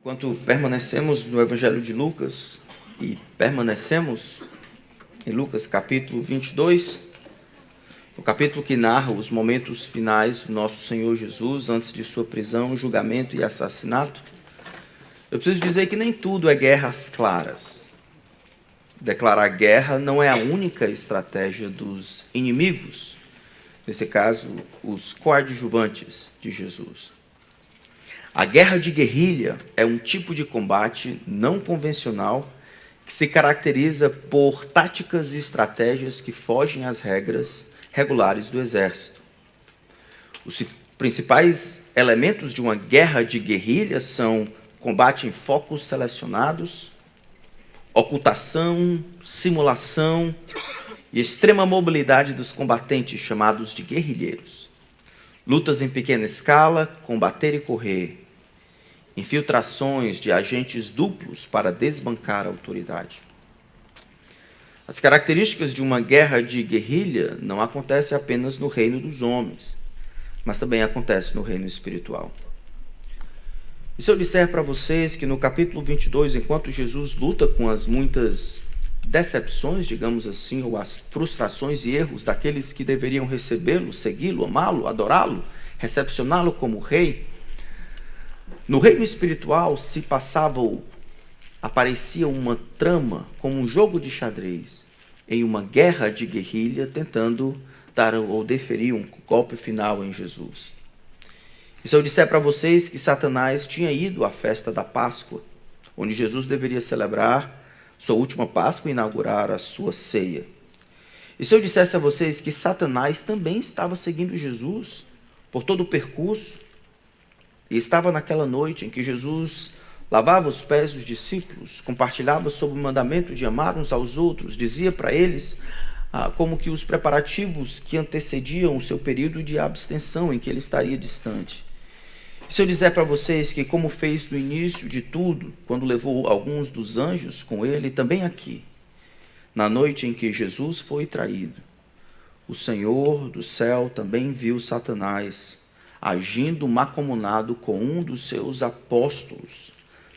Enquanto permanecemos no Evangelho de Lucas e permanecemos em Lucas capítulo 22, o capítulo que narra os momentos finais do nosso Senhor Jesus antes de sua prisão, julgamento e assassinato, eu preciso dizer que nem tudo é guerras claras. Declarar guerra não é a única estratégia dos inimigos, nesse caso, os coadjuvantes de Jesus. A guerra de guerrilha é um tipo de combate não convencional que se caracteriza por táticas e estratégias que fogem às regras regulares do exército. Os principais elementos de uma guerra de guerrilha são combate em focos selecionados, ocultação, simulação e extrema mobilidade dos combatentes, chamados de guerrilheiros. Lutas em pequena escala, combater e correr. Infiltrações de agentes duplos para desbancar a autoridade. As características de uma guerra de guerrilha não acontecem apenas no reino dos homens, mas também acontece no reino espiritual. E se eu disser para vocês que no capítulo 22, enquanto Jesus luta com as muitas decepções, digamos assim, ou as frustrações e erros daqueles que deveriam recebê-lo, segui-lo, amá-lo, adorá-lo, recepcioná-lo como rei, no reino espiritual se passava ou aparecia uma trama como um jogo de xadrez em uma guerra de guerrilha tentando dar ou deferir um golpe final em Jesus. E se eu disser para vocês que Satanás tinha ido à festa da Páscoa, onde Jesus deveria celebrar sua última Páscoa e inaugurar a sua ceia. E se eu dissesse a vocês que Satanás também estava seguindo Jesus por todo o percurso, e estava naquela noite em que Jesus lavava os pés dos discípulos, compartilhava sobre o mandamento de amar uns aos outros, dizia para eles como que os preparativos que antecediam o seu período de abstenção em que ele estaria distante. E se eu disser para vocês que, como fez no início de tudo, quando levou alguns dos anjos com ele, também aqui, na noite em que Jesus foi traído, o Senhor do céu também viu Satanás agindo mancomunado com um dos seus apóstolos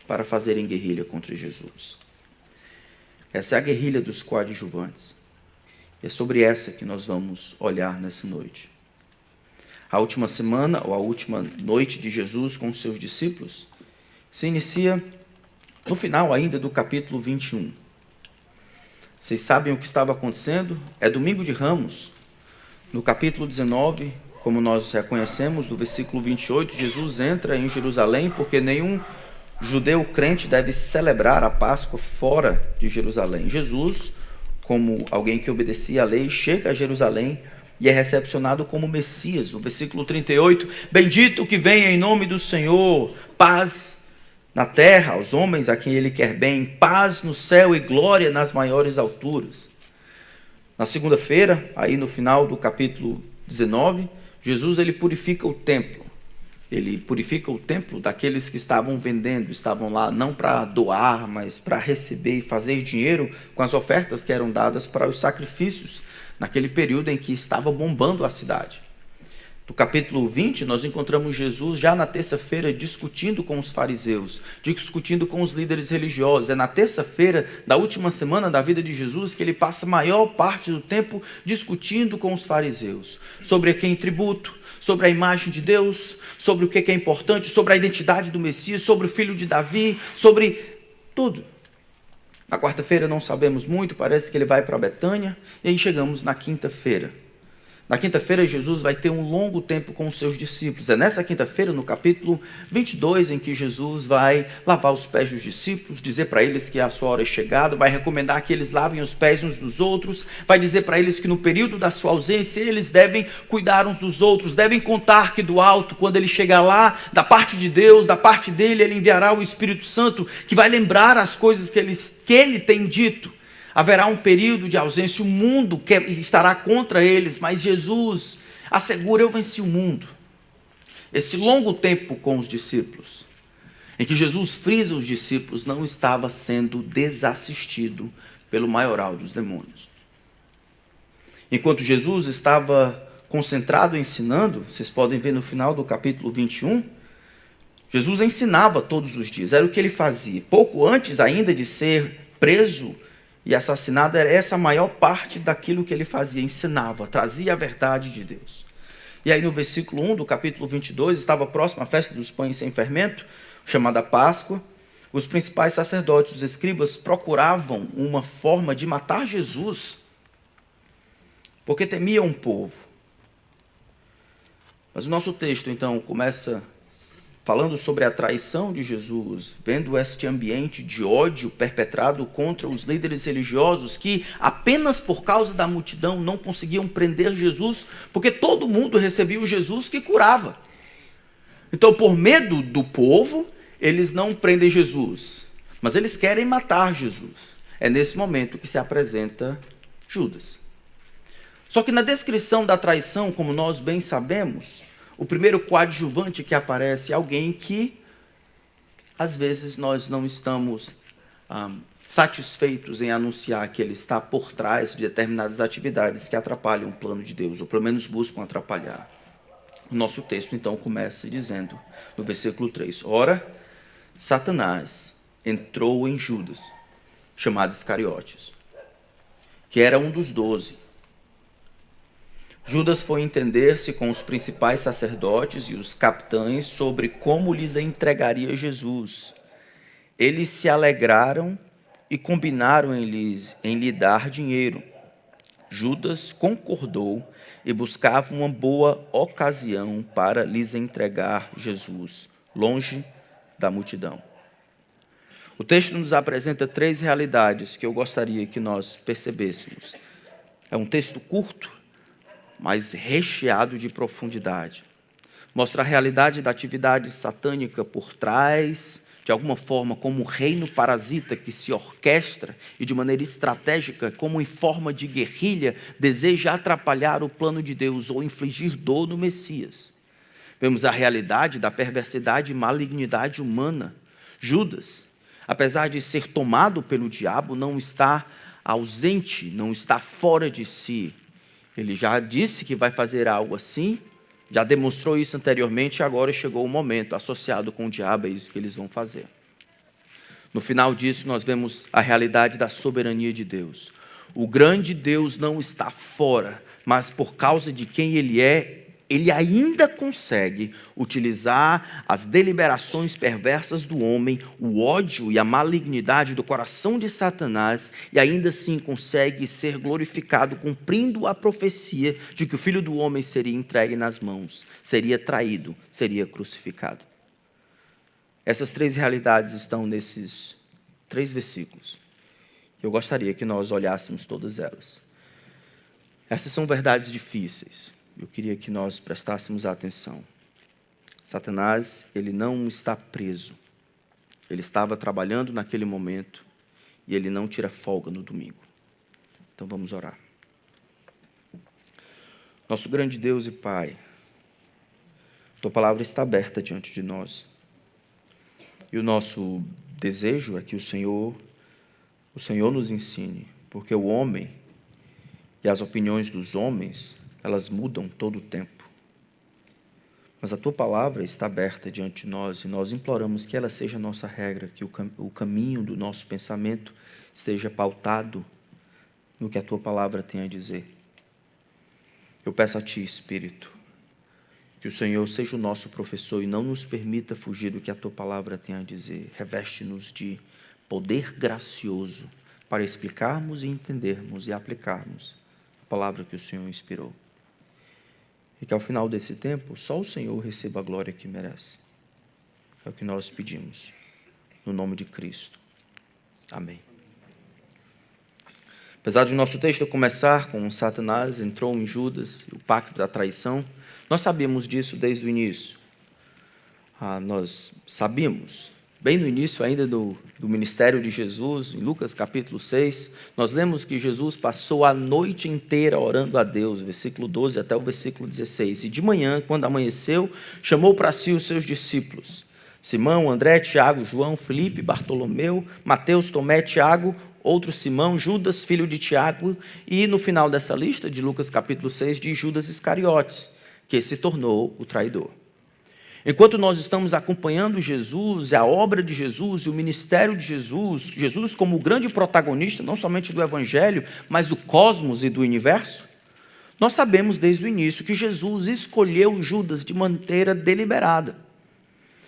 para fazerem guerrilha contra Jesus. Essa é a guerrilha dos coadjuvantes. E é sobre essa que nós vamos olhar nessa noite. A última semana, ou a última noite de Jesus com os seus discípulos, se inicia no final ainda do capítulo 21. Vocês sabem o que estava acontecendo? É domingo de Ramos. No capítulo 19, como nós reconhecemos, do versículo 28, Jesus entra em Jerusalém porque nenhum judeu crente deve celebrar a Páscoa fora de Jerusalém. Jesus, como alguém que obedecia à lei, chega a Jerusalém e é recepcionado como Messias. No versículo 38, bendito que venha em nome do Senhor, paz na terra aos homens a quem ele quer bem, paz no céu e glória nas maiores alturas. Na segunda-feira, aí no final do capítulo 19, Jesus ele purifica o templo. Ele purifica o templo daqueles que estavam vendendo, estavam lá não para doar, mas para receber e fazer dinheiro com as ofertas que eram dadas para os sacrifícios, naquele período em que estava bombando a cidade. No capítulo 20, nós encontramos Jesus já na terça-feira discutindo com os fariseus, discutindo com os líderes religiosos. É na terça-feira da última semana da vida de Jesus que ele passa a maior parte do tempo discutindo com os fariseus sobre a quem tributo, sobre a imagem de Deus, sobre o que é importante, sobre a identidade do Messias, sobre o filho de Davi, sobre tudo. Na quarta-feira não sabemos muito, parece que ele vai para Betânia, e aí chegamos na quinta-feira. Na quinta-feira, Jesus vai ter um longo tempo com os seus discípulos. É nessa quinta-feira, no capítulo 22, em que Jesus vai lavar os pés dos discípulos, dizer para eles que a sua hora é chegada, vai recomendar que eles lavem os pés uns dos outros, vai dizer para eles que no período da sua ausência, eles devem cuidar uns dos outros, devem contar que do alto, quando ele chegar lá, da parte de Deus, da parte dele, ele enviará o Espírito Santo, que vai lembrar as coisas que ele tem dito. Haverá um período de ausência, o mundo estará contra eles, mas Jesus assegura: eu venci o mundo. Esse longo tempo com os discípulos, em que Jesus frisa os discípulos, não estava sendo desassistido pelo maioral dos demônios. Enquanto Jesus estava concentrado ensinando, vocês podem ver no final do capítulo 21, Jesus ensinava todos os dias, era o que ele fazia. Pouco antes ainda de ser preso e assassinado, era essa a maior parte daquilo que ele fazia, ensinava, trazia a verdade de Deus. E aí no versículo 1 do capítulo 22, estava próximo à festa dos pães sem fermento, chamada Páscoa. Os principais sacerdotes, os escribas, procuravam uma forma de matar Jesus, porque temiam o povo. Mas o nosso texto, então, começa falando sobre a traição de Jesus, vendo este ambiente de ódio perpetrado contra os líderes religiosos que, apenas por causa da multidão, não conseguiam prender Jesus, porque todo mundo recebia o Jesus que curava. Então, por medo do povo, eles não prendem Jesus, mas eles querem matar Jesus. É nesse momento que se apresenta Judas. Só que na descrição da traição, como nós bem sabemos, o primeiro coadjuvante que aparece é alguém que, às vezes, nós não estamos satisfeitos em anunciar que ele está por trás de determinadas atividades que atrapalham o plano de Deus, ou pelo menos buscam atrapalhar. O nosso texto, então, começa dizendo, no versículo 3, ora, Satanás entrou em Judas, chamado Iscariotes, que era um dos 12. Judas foi entender-se com os principais sacerdotes e os capitães sobre como lhes entregaria Jesus. Eles se alegraram e combinaram em lhe dar dinheiro. Judas concordou e buscava uma boa ocasião para lhes entregar Jesus, longe da multidão. O texto nos apresenta 3 realidades que eu gostaria que nós percebêssemos. É um texto curto, mas recheado de profundidade. Mostra a realidade da atividade satânica por trás, de alguma forma, como um reino parasita que se orquestra e de maneira estratégica, como em forma de guerrilha, deseja atrapalhar o plano de Deus ou infligir dor no Messias. Vemos a realidade da perversidade e malignidade humana. Judas, apesar de ser tomado pelo diabo, não está ausente, não está fora de si. Ele já disse que vai fazer algo assim, já demonstrou isso anteriormente, e agora chegou o momento, associado com o diabo, é isso que eles vão fazer. No final disso, nós vemos a realidade da soberania de Deus. O grande Deus não está fora, mas por causa de quem Ele é, Ele ainda consegue utilizar as deliberações perversas do homem, o ódio e a malignidade do coração de Satanás, e ainda assim consegue ser glorificado, cumprindo a profecia de que o Filho do Homem seria entregue nas mãos, seria traído, seria crucificado. Essas 3 realidades estão nesses 3 versículos. Eu gostaria que nós olhássemos todas elas. Essas são verdades difíceis. Eu queria que nós prestássemos atenção. Satanás, ele não está preso. Ele estava trabalhando naquele momento e ele não tira folga no domingo. Então vamos orar. Nosso grande Deus e Pai, Tua palavra está aberta diante de nós. E o nosso desejo é que o Senhor nos ensine, porque o homem e as opiniões dos homens, elas mudam todo o tempo. Mas a Tua palavra está aberta diante de nós e nós imploramos que ela seja a nossa regra, que o caminho do nosso pensamento esteja pautado no que a Tua palavra tem a dizer. Eu peço a Ti, Espírito, que o Senhor seja o nosso professor e não nos permita fugir do que a Tua palavra tem a dizer. Reveste-nos de poder gracioso para explicarmos e entendermos e aplicarmos a palavra que o Senhor inspirou. E que ao final desse tempo, só o Senhor receba a glória que merece. É o que nós pedimos, no nome de Cristo. Amém. Apesar de nosso texto começar com Satanás entrou em Judas, o pacto da traição, nós sabíamos disso desde o início. Nós sabíamos, bem no início ainda do ministério de Jesus, em Lucas capítulo 6, nós lemos que Jesus passou a noite inteira orando a Deus, versículo 12 até o versículo 16. E de manhã, quando amanheceu, chamou para si os seus discípulos, Simão, André, Tiago, João, Filipe, Bartolomeu, Mateus, Tomé, Tiago, outro Simão, Judas, filho de Tiago, e no final dessa lista de Lucas capítulo 6, de Judas Iscariotes, que se tornou o traidor. Enquanto nós estamos acompanhando Jesus, a obra de Jesus e o ministério de Jesus, Jesus como o grande protagonista, não somente do Evangelho, mas do cosmos e do universo, nós sabemos desde o início que Jesus escolheu Judas de maneira deliberada.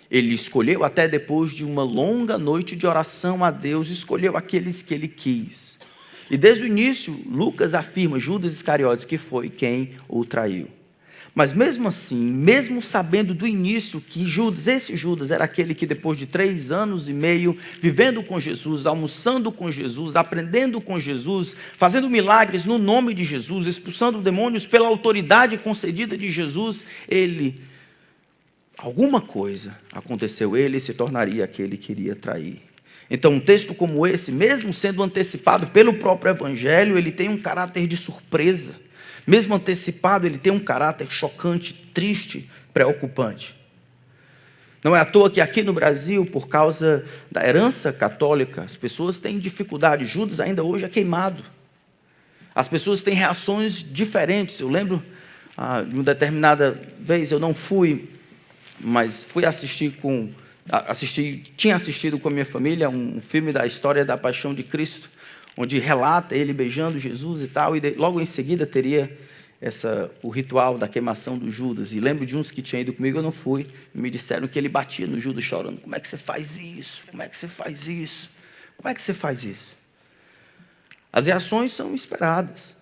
Ele escolheu, até depois de uma longa noite de oração a Deus, escolheu aqueles que ele quis. E desde o início, Lucas afirma, Judas Iscariotes, que foi quem o traiu. Mas mesmo assim, mesmo sabendo do início que esse Judas era aquele que depois de 3 anos e meio, vivendo com Jesus, almoçando com Jesus, aprendendo com Jesus, fazendo milagres no nome de Jesus, expulsando demônios pela autoridade concedida de Jesus, alguma coisa aconteceu, ele se tornaria aquele que iria trair. Então, um texto como esse, mesmo sendo antecipado pelo próprio Evangelho, ele tem um caráter de surpresa. Mesmo antecipado, ele tem um caráter chocante, triste, preocupante. Não é à toa que aqui no Brasil, por causa da herança católica, as pessoas têm dificuldade. Judas ainda hoje é queimado. As pessoas têm reações diferentes. Eu lembro, de uma determinada vez, eu não fui, mas fui tinha assistido com a minha família um filme da história da Paixão de Cristo, onde relata ele beijando Jesus e tal, e logo em seguida teria o ritual da queimação do Judas. E lembro de uns que tinham ido comigo, eu não fui, e me disseram que ele batia no Judas chorando. Como é que você faz isso? Como é que você faz isso? Como é que você faz isso? As reações são esperadas.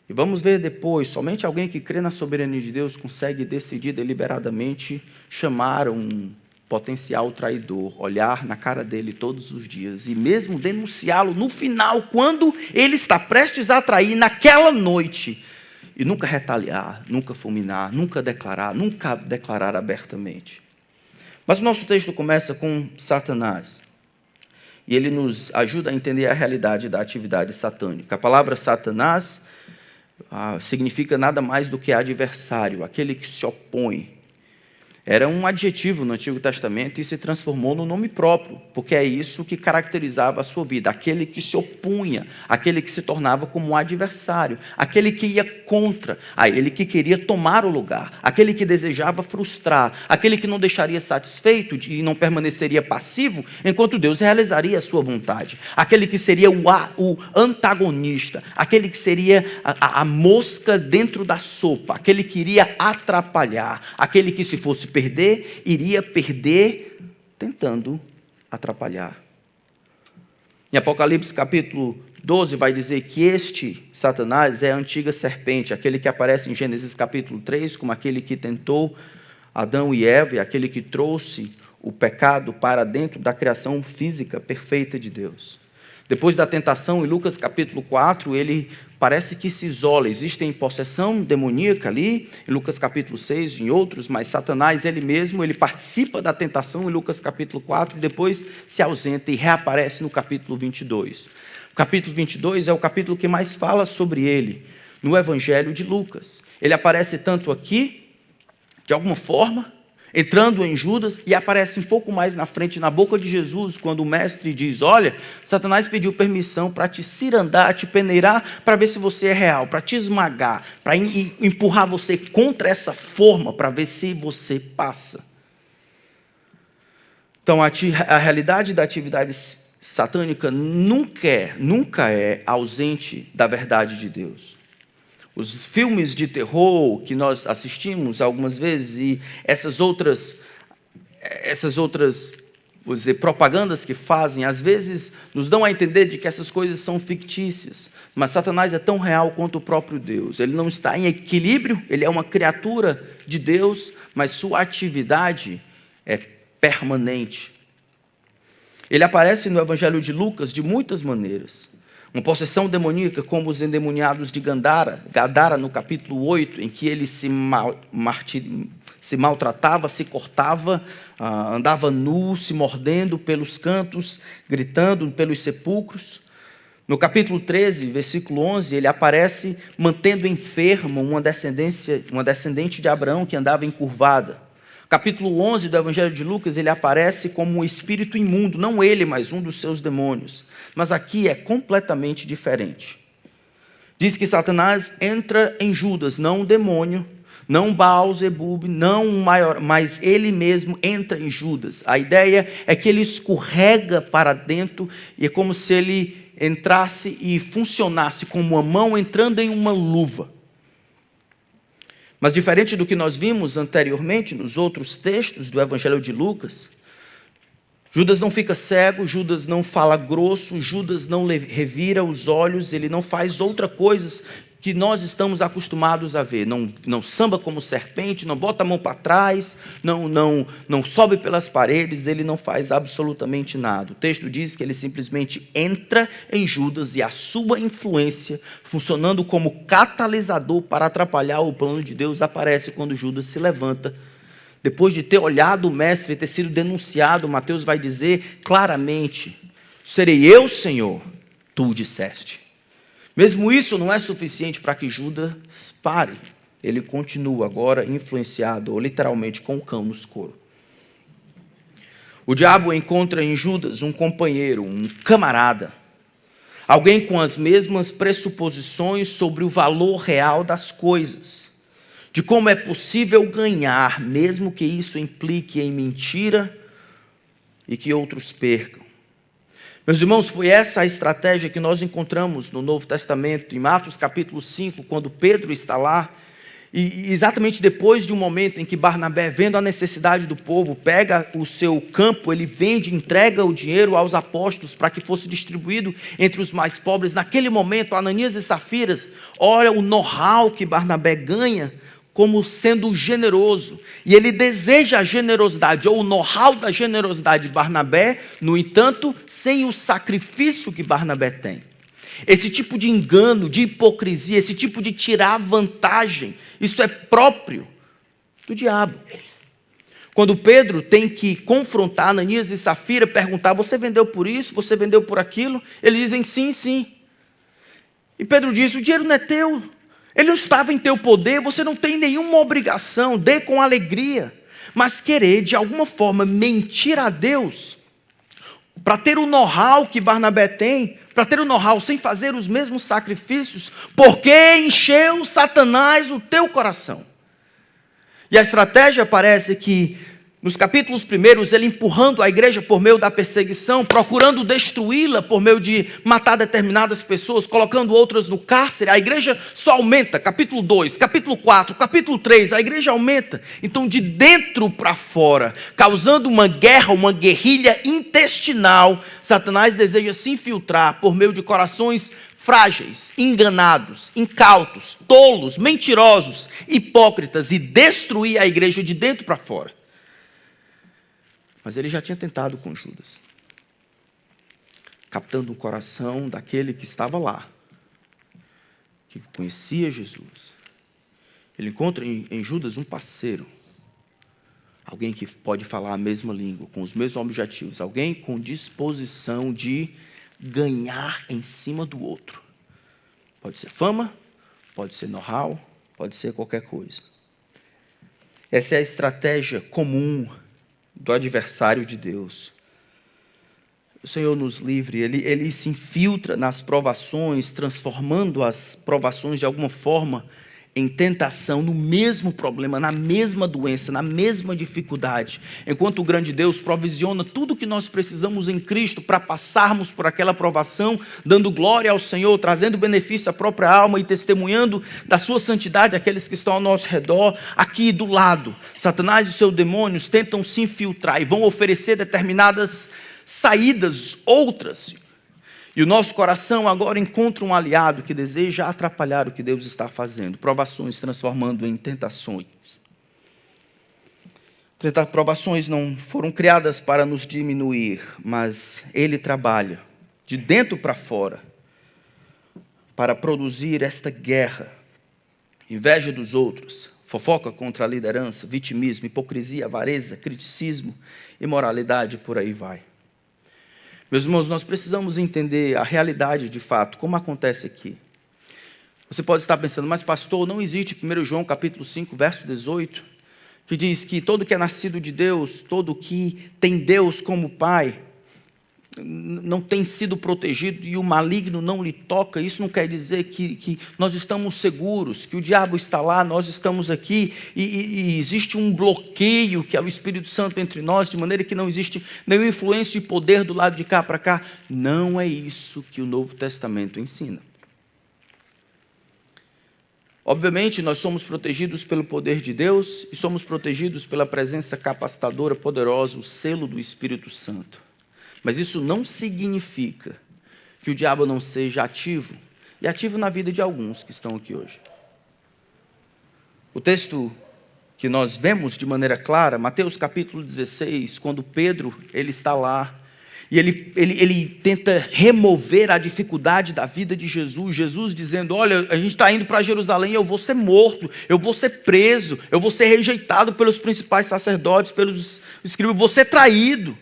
E vamos ver depois, somente alguém que crê na soberania de Deus consegue decidir deliberadamente chamar um potencial traidor, olhar na cara dele todos os dias e mesmo denunciá-lo no final, quando ele está prestes a trair naquela noite, e nunca retaliar, nunca fulminar, nunca declarar abertamente. Mas o nosso texto começa com Satanás, e ele nos ajuda a entender a realidade da atividade satânica. A palavra Satanás significa nada mais do que adversário, aquele que se opõe. Era um adjetivo no Antigo Testamento e se transformou no nome próprio, porque é isso que caracterizava a sua vida, aquele que se opunha, aquele que se tornava como um adversário, aquele que ia contra, aquele que queria tomar o lugar, aquele que desejava frustrar, aquele que não deixaria satisfeito e não permaneceria passivo enquanto Deus realizaria a sua vontade, aquele que seria o antagonista, aquele que seria a mosca dentro da sopa, aquele que iria atrapalhar, aquele que se fosse perder, iria perder tentando atrapalhar. Em Apocalipse capítulo 12 vai dizer que este Satanás é a antiga serpente, aquele que aparece em Gênesis capítulo 3 como aquele que tentou Adão e Eva, e aquele que trouxe o pecado para dentro da criação física perfeita de Deus. Depois da tentação, em Lucas capítulo 4, ele parece que se isola. Existe possessão demoníaca ali, em Lucas capítulo 6, em outros, mas Satanás, ele mesmo, ele participa da tentação em Lucas capítulo 4, e depois se ausenta e reaparece no capítulo 22. O capítulo 22 é o capítulo que mais fala sobre ele, no Evangelho de Lucas. Ele aparece tanto aqui, de alguma forma, entrando em Judas, e aparece um pouco mais na frente, na boca de Jesus, quando o mestre diz, olha, Satanás pediu permissão para te cirandar, te peneirar, para ver se você é real, para te esmagar, para empurrar você contra essa forma, para ver se você passa. Então, a realidade da atividade satânica nunca é ausente da verdade de Deus. Os filmes de terror que nós assistimos algumas vezes e essas outras vou dizer, propagandas que fazem, às vezes nos dão a entender de que essas coisas são fictícias. Mas Satanás é tão real quanto o próprio Deus. Ele não está em equilíbrio, ele é uma criatura de Deus, mas sua atividade é permanente. Ele aparece no Evangelho de Lucas de muitas maneiras. Uma possessão demoníaca, como os endemoniados de Gadara, no capítulo 8, em que ele se maltratava, se cortava, andava nu, se mordendo pelos cantos, gritando pelos sepulcros. No capítulo 13, versículo 11, ele aparece mantendo enfermo uma descendente de Abraão que andava encurvada. Capítulo 11 do Evangelho de Lucas, ele aparece como um espírito imundo, não ele, mas um dos seus demônios. Mas aqui é completamente diferente. Diz que Satanás entra em Judas, não um demônio, Não Baal-zebub, não o maior, mas ele mesmo entra em Judas. A ideia é que ele escorrega para dentro e é como se ele entrasse e funcionasse como uma mão entrando em uma luva. Mas diferente do que nós vimos anteriormente nos outros textos do Evangelho de Lucas, Judas não fica cego, Judas não fala grosso, Judas não revira os olhos, ele não faz outra coisa que nós estamos acostumados a ver. Não samba como serpente, não bota a mão para trás, não sobe pelas paredes, ele não faz absolutamente nada. O texto diz que ele simplesmente entra em Judas e a sua influência, funcionando como catalisador para atrapalhar o plano de Deus, aparece quando Judas se levanta. Depois de ter olhado o mestre e ter sido denunciado, Mateus vai dizer claramente: serei eu, Senhor, tu o disseste. Mesmo isso não é suficiente para que Judas pare. Ele continua agora influenciado, ou literalmente com o cão nos coros. O diabo encontra em Judas um companheiro, um camarada, alguém com as mesmas pressuposições sobre o valor real das coisas, de como é possível ganhar, mesmo que isso implique em mentira e que outros percam. Meus irmãos, foi essa a estratégia que nós encontramos no Novo Testamento, em Atos capítulo 5, quando Pedro está lá, e exatamente depois de um momento em que Barnabé, vendo a necessidade do povo, pega o seu campo, ele vende, entrega o dinheiro aos apóstolos para que fosse distribuído entre os mais pobres. Naquele momento, Ananias e Safiras, olha o know-how que Barnabé ganha, como sendo generoso, e ele deseja a generosidade, ou o know-how da generosidade de Barnabé, no entanto, sem o sacrifício que Barnabé tem. Esse tipo de engano, de hipocrisia, esse tipo de tirar vantagem, isso é próprio do diabo. Quando Pedro tem que confrontar Ananias e Safira, perguntar: você vendeu por isso, você vendeu por aquilo? Eles dizem: sim, sim. E Pedro diz: o dinheiro não é teu. Ele não estava em teu poder, você não tem nenhuma obrigação, dê com alegria. Mas querer, de alguma forma, mentir a Deus, para ter o know-how que Barnabé tem, para ter o know-how sem fazer os mesmos sacrifícios, porque encheu Satanás o teu coração. E a estratégia parece que, nos capítulos primeiros, ele empurrando a igreja por meio da perseguição, procurando destruí-la por meio de matar determinadas pessoas, colocando outras no cárcere, a igreja só aumenta. Capítulo 2, capítulo 4, capítulo 3, a igreja aumenta. Então, de dentro para fora, causando uma guerra, uma guerrilha intestinal, Satanás deseja se infiltrar por meio de corações frágeis, enganados, incautos, tolos, mentirosos, hipócritas, e destruir a igreja de dentro para fora. Mas ele já tinha tentado com Judas, captando o coração daquele que estava lá, que conhecia Jesus. Ele encontra em Judas um parceiro, alguém que pode falar a mesma língua, com os mesmos objetivos, alguém com disposição de ganhar em cima do outro. Pode ser fama, pode ser know-how, pode ser qualquer coisa. Essa é a estratégia comum do adversário de Deus. O Senhor nos livre, ele se infiltra nas provações, transformando as provações de alguma forma em tentação, no mesmo problema, na mesma doença, na mesma dificuldade. Enquanto o grande Deus provisiona tudo o que nós precisamos em Cristo para passarmos por aquela provação, dando glória ao Senhor, trazendo benefício à própria alma e testemunhando da sua santidade àqueles que estão ao nosso redor. Aqui do lado, Satanás e seus demônios tentam se infiltrar e vão oferecer determinadas saídas, outras. E o nosso coração agora encontra um aliado que deseja atrapalhar o que Deus está fazendo. Provações transformando em tentações. Provações não foram criadas para nos diminuir, mas Ele trabalha de dentro para fora para produzir esta guerra. Inveja dos outros, fofoca contra a liderança, vitimismo, hipocrisia, avareza, criticismo, imoralidade, por aí vai. Meus irmãos, nós precisamos entender a realidade de fato, como acontece aqui. Você pode estar pensando: mas pastor, não existe 1 João capítulo 5, verso 18, que diz que todo que é nascido de Deus, todo que tem Deus como Pai, não tem sido protegido e o maligno não lhe toca, isso não quer dizer que nós estamos seguros, que o diabo está lá, nós estamos aqui, e existe um bloqueio que é o Espírito Santo entre nós, de maneira que não existe nenhuma influência e poder do lado de cá para cá. Não é isso que o Novo Testamento ensina. Obviamente, nós somos protegidos pelo poder de Deus e somos protegidos pela presença capacitadora poderosa, o selo do Espírito Santo. Mas isso não significa que o diabo não seja ativo, e ativo na vida de alguns que estão aqui hoje. O texto que nós vemos de maneira clara, Mateus capítulo 16, quando Pedro ele está lá, e ele tenta remover a dificuldade da vida de Jesus, Jesus dizendo, olha, a gente está indo para Jerusalém, eu vou ser morto, eu vou ser preso, eu vou ser rejeitado pelos principais sacerdotes, pelos escribas, eu vou ser traído.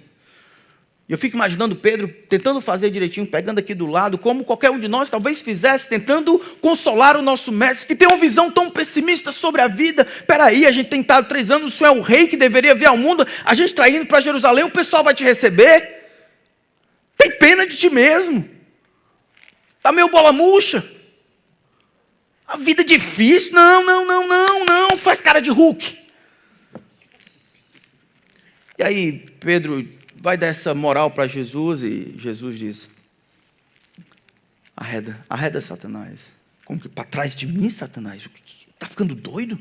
Eu fico imaginando Pedro tentando fazer direitinho, pegando aqui do lado, como qualquer um de nós talvez fizesse, tentando consolar o nosso mestre, que tem uma visão tão pessimista sobre a vida. Espera aí, a gente tem estado 3 anos, o senhor é o rei que deveria vir ao mundo, a gente está indo para Jerusalém, o pessoal vai te receber. Tem pena de ti mesmo. Está meio bola murcha. A vida é difícil. Não, faz cara de Hulk. E aí, Pedro vai dar essa moral para Jesus e Jesus diz, arreda Satanás. Como que para trás de mim, Satanás? Está ficando doido?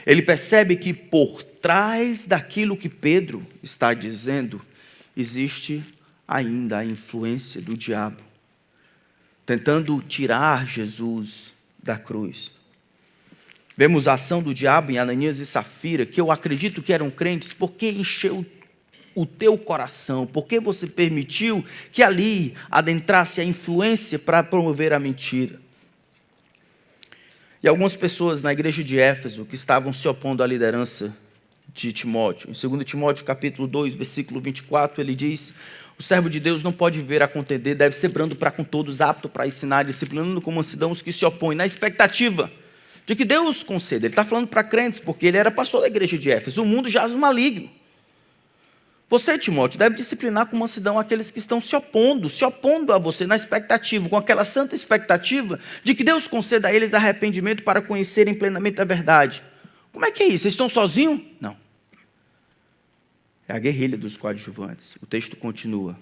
Ele percebe que por trás daquilo que Pedro está dizendo, existe ainda a influência do diabo, tentando tirar Jesus da cruz. Vemos a ação do diabo em Ananias e Safira, que eu acredito que eram crentes, porque encheu o teu coração, porque você permitiu que ali adentrasse a influência para promover a mentira. E algumas pessoas na igreja de Éfeso que estavam se opondo à liderança de Timóteo. Em 2 Timóteo capítulo 2, versículo 24, ele diz, o servo de Deus não pode ver a contender, deve ser brando para com todos, apto para ensinar, disciplinando com mansidão os que se opõem, na expectativa de que Deus conceda. Ele está falando para crentes, porque ele era pastor da igreja de Éfeso, o mundo jaz no maligno. Você, Timóteo, deve disciplinar com mansidão aqueles que estão se opondo a você, na expectativa, com aquela santa expectativa de que Deus conceda a eles arrependimento para conhecerem plenamente a verdade. Como é que é isso? Vocês estão sozinhos? Não. É a guerrilha dos coadjuvantes. O texto continua.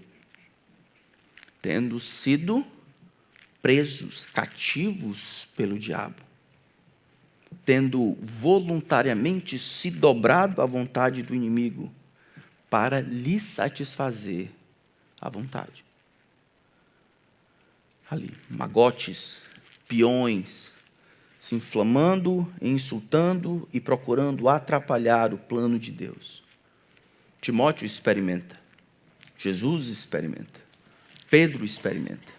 Tendo sido presos, cativos pelo diabo, tendo voluntariamente se dobrado à vontade do inimigo, para lhe satisfazer a vontade. Ali, magotes, peões, se inflamando, insultando e procurando atrapalhar o plano de Deus. Timóteo experimenta, Jesus experimenta, Pedro experimenta.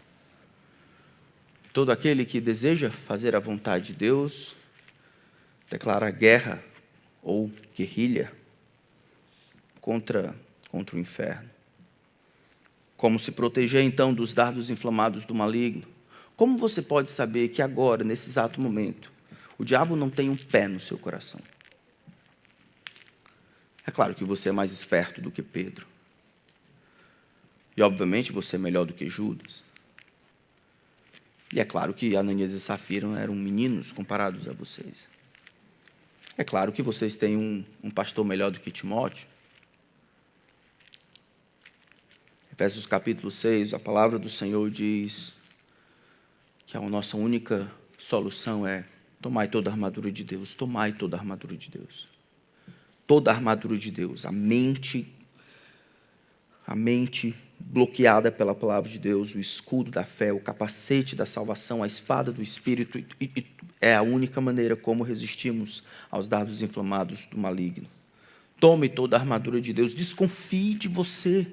Todo aquele que deseja fazer a vontade de Deus, declara guerra ou guerrilha contra o inferno. Como se proteger, então, dos dardos inflamados do maligno? Como você pode saber que agora, nesse exato momento, o diabo não tem um pé no seu coração? É claro que você é mais esperto do que Pedro. E, obviamente, você é melhor do que Judas. E é claro que Ananias e Safira eram meninos comparados a vocês. É claro que vocês têm um pastor melhor do que Timóteo. Efésios capítulo 6, a palavra do Senhor diz que a nossa única solução é tomai toda a armadura de Deus, tomai toda a armadura de Deus. Toda a armadura de Deus, a mente bloqueada pela palavra de Deus, o escudo da fé, o capacete da salvação, a espada do Espírito, é a única maneira como resistimos aos dardos inflamados do maligno. Tome toda a armadura de Deus, desconfie de você.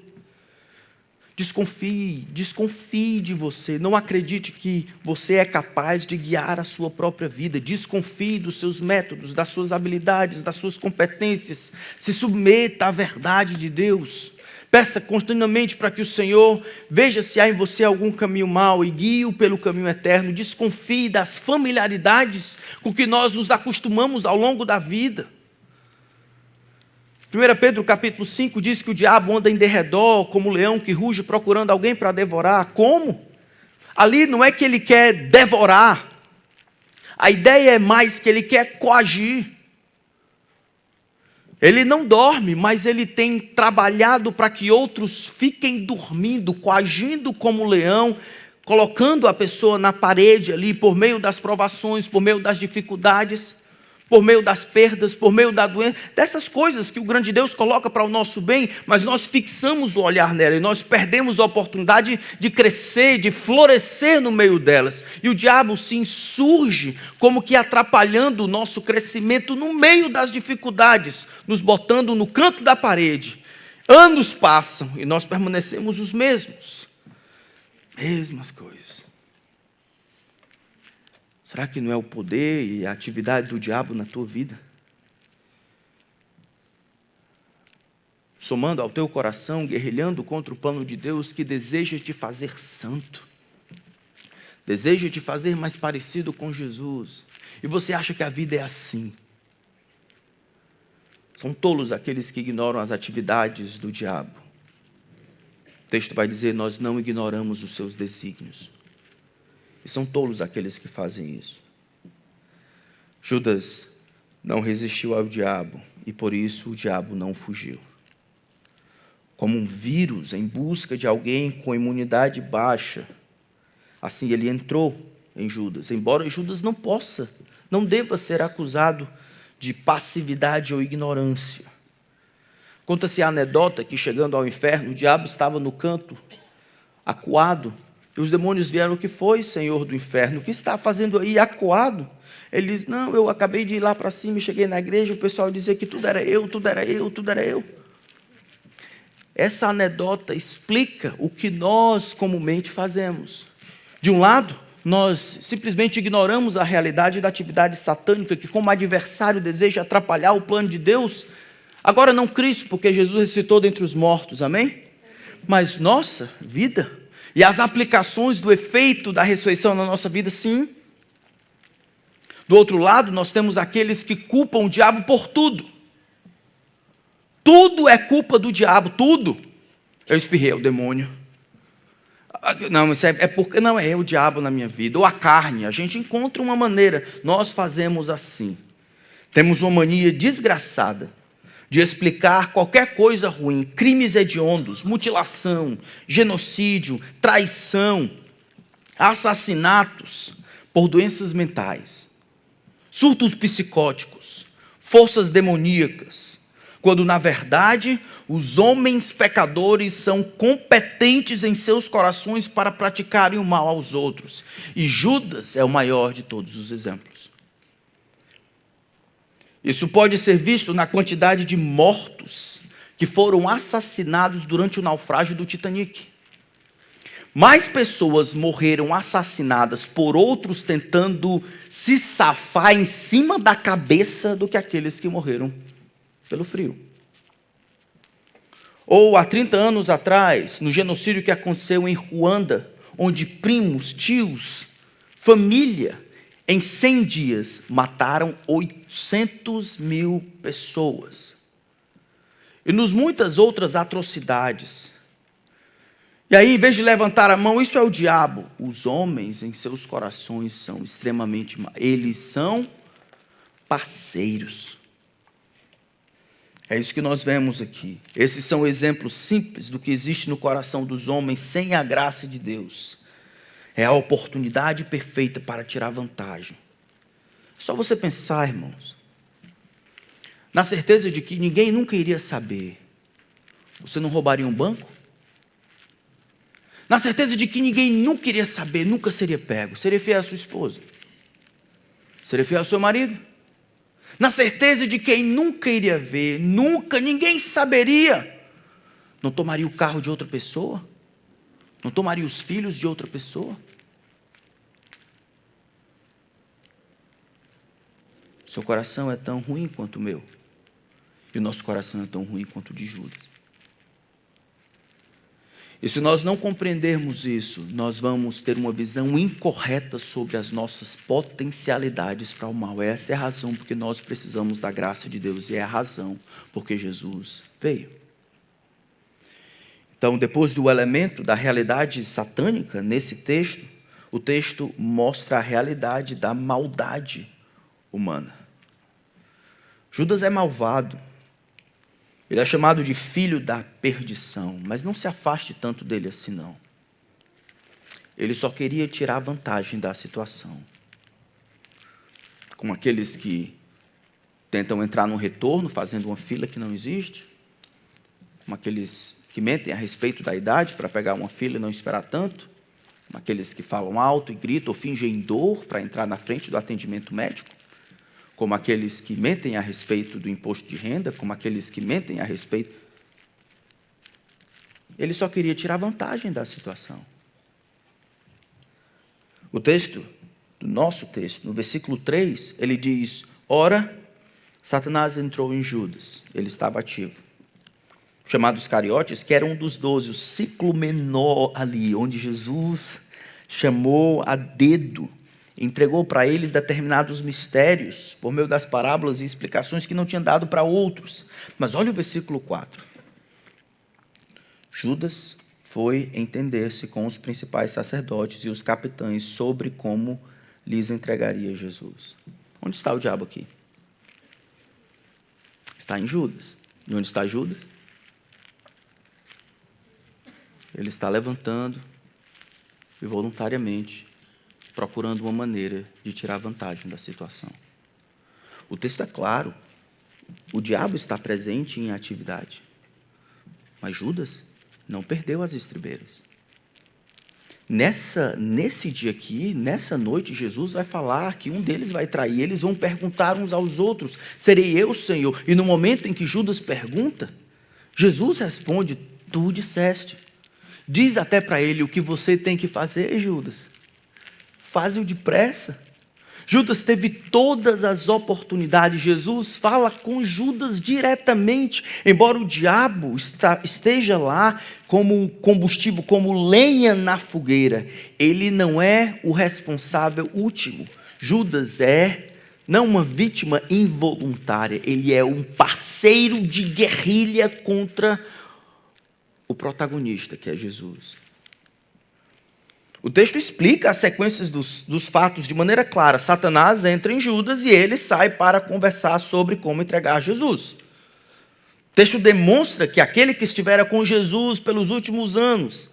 Desconfie de você. Não acredite que você é capaz de guiar a sua própria vida. Desconfie dos seus métodos, das suas habilidades, das suas competências. Se submeta à verdade de Deus. Peça continuamente para que o Senhor veja se há em você algum caminho mau e guie-o pelo caminho eterno. Desconfie das familiaridades com que nós nos acostumamos ao longo da vida. 1 Pedro capítulo 5 diz que o diabo anda em derredor como um leão que ruge procurando alguém para devorar. Como? Ali não é que ele quer devorar. A ideia é mais que ele quer coagir. Ele não dorme, mas ele tem trabalhado para que outros fiquem dormindo, coagindo como leão, colocando a pessoa na parede ali, por meio das provações, por meio das dificuldades, por meio das perdas, por meio da doença, dessas coisas que o grande Deus coloca para o nosso bem, mas nós fixamos o olhar nela e nós perdemos a oportunidade de crescer, de florescer no meio delas. E o diabo se insurge como que atrapalhando o nosso crescimento no meio das dificuldades, nos botando no canto da parede. Anos passam e nós permanecemos os mesmos. Mesmas coisas. Será que não é o poder e a atividade do diabo na tua vida? Somando ao teu coração, guerrilhando contra o plano de Deus que deseja te fazer santo. Deseja te fazer mais parecido com Jesus. E você acha que a vida é assim. São tolos aqueles que ignoram as atividades do diabo. O texto vai dizer, nós não ignoramos os seus desígnios. E são tolos aqueles que fazem isso. Judas não resistiu ao diabo e por isso o diabo não fugiu. Como um vírus em busca de alguém com imunidade baixa, assim ele entrou em Judas. Embora Judas não deva ser acusado de passividade ou ignorância. Conta-se a anedota que chegando ao inferno, o diabo estava no canto, acuado. E os demônios vieram, o que foi, Senhor do inferno? O que está fazendo aí, acuado? Ele diz, não, eu acabei de ir lá para cima e cheguei na igreja, o pessoal dizia que tudo era eu, tudo era eu, tudo era eu. Essa anedota explica o que nós comumente fazemos. De um lado, nós simplesmente ignoramos a realidade da atividade satânica, que como adversário deseja atrapalhar o plano de Deus, agora não Cristo, porque Jesus ressuscitou dentre os mortos, amém? Mas nossa vida... E as aplicações do efeito da ressurreição na nossa vida, sim. Do outro lado, nós temos aqueles que culpam o diabo por tudo. Tudo é culpa do diabo, tudo. Eu espirrei, é o demônio. Não, isso é porque não é o diabo na minha vida. Ou a carne, a gente encontra uma maneira. Nós fazemos assim. Temos uma mania desgraçada de explicar qualquer coisa ruim, crimes hediondos, mutilação, genocídio, traição, assassinatos por doenças mentais, surtos psicóticos, forças demoníacas, quando na verdade os homens pecadores são competentes em seus corações para praticarem o mal aos outros. E Judas é o maior de todos os exemplos. Isso pode ser visto na quantidade de mortos que foram assassinados durante o naufrágio do Titanic. Mais pessoas morreram assassinadas por outros tentando se safar em cima da cabeça do que aqueles que morreram pelo frio. Ou há 30 anos atrás, no genocídio que aconteceu em Ruanda, onde primos, tios, família, em 100 dias, mataram 800 mil pessoas. E nos muitas outras atrocidades. E aí, em vez de levantar a mão, isso é o diabo. Os homens em seus corações são extremamente maus. Eles são parceiros. É isso que nós vemos aqui. Esses são exemplos simples do que existe no coração dos homens sem a graça de Deus. É a oportunidade perfeita para tirar vantagem. Só você pensar, irmãos, na certeza de que ninguém nunca iria saber. Você não roubaria um banco? Na certeza de que ninguém nunca iria saber, nunca seria pego. Seria fiel à sua esposa? Seria fiel ao seu marido? Na certeza de quem nunca iria ver, nunca, ninguém saberia. Não tomaria o carro de outra pessoa? Não tomaria os filhos de outra pessoa? Seu coração é tão ruim quanto o meu. E o nosso coração é tão ruim quanto o de Judas. E se nós não compreendermos isso, nós vamos ter uma visão incorreta sobre as nossas potencialidades para o mal. Essa é a razão porque nós precisamos da graça de Deus, e é a razão porque Jesus veio. Então, depois do elemento da realidade satânica, nesse texto, o texto mostra a realidade da maldade humana. Judas é malvado. Ele é chamado de filho da perdição, mas não se afaste tanto dele assim, não. Ele só queria tirar vantagem da situação. Como aqueles que tentam entrar no retorno, fazendo uma fila que não existe. Como aqueles que mentem a respeito da idade para pegar uma fila e não esperar tanto. Como aqueles que falam alto e gritam ou fingem dor para entrar na frente do atendimento médico. Como aqueles que mentem a respeito do imposto de renda, como aqueles que mentem a respeito. Ele só queria tirar vantagem da situação. O texto, do nosso texto, no versículo 3, ele diz: ora, Satanás entrou em Judas, ele estava ativo, chamado Iscariotes, que era um dos 12, o ciclo menor ali, onde Jesus chamou a dedo, entregou para eles determinados mistérios, por meio das parábolas e explicações que não tinha dado para outros. Mas olha o versículo 4. Judas foi entender-se com os principais sacerdotes e os capitães sobre como lhes entregaria Jesus. Onde está o diabo aqui? Está em Judas. E onde está Judas? Ele está levantando e voluntariamente procurando uma maneira de tirar vantagem da situação. O texto é claro. O diabo está presente em atividade. Mas Judas não perdeu as estribeiras. Nesse dia aqui, nessa noite, Jesus vai falar que um deles vai trair. Eles vão perguntar uns aos outros: serei eu, Senhor? E no momento em que Judas pergunta, Jesus responde: tu disseste. Diz até para ele: o que você tem que fazer, Judas, faz-o depressa. Judas teve todas as oportunidades. Jesus fala com Judas diretamente, embora o diabo esteja lá como combustível, como lenha na fogueira. Ele não é o responsável último. Judas é não uma vítima involuntária, ele é um parceiro de guerrilha contra o protagonista, que é Jesus. O texto explica as sequências dos fatos de maneira clara. Satanás entra em Judas e ele sai para conversar sobre como entregar Jesus. O texto demonstra que aquele que estivera com Jesus pelos últimos anos,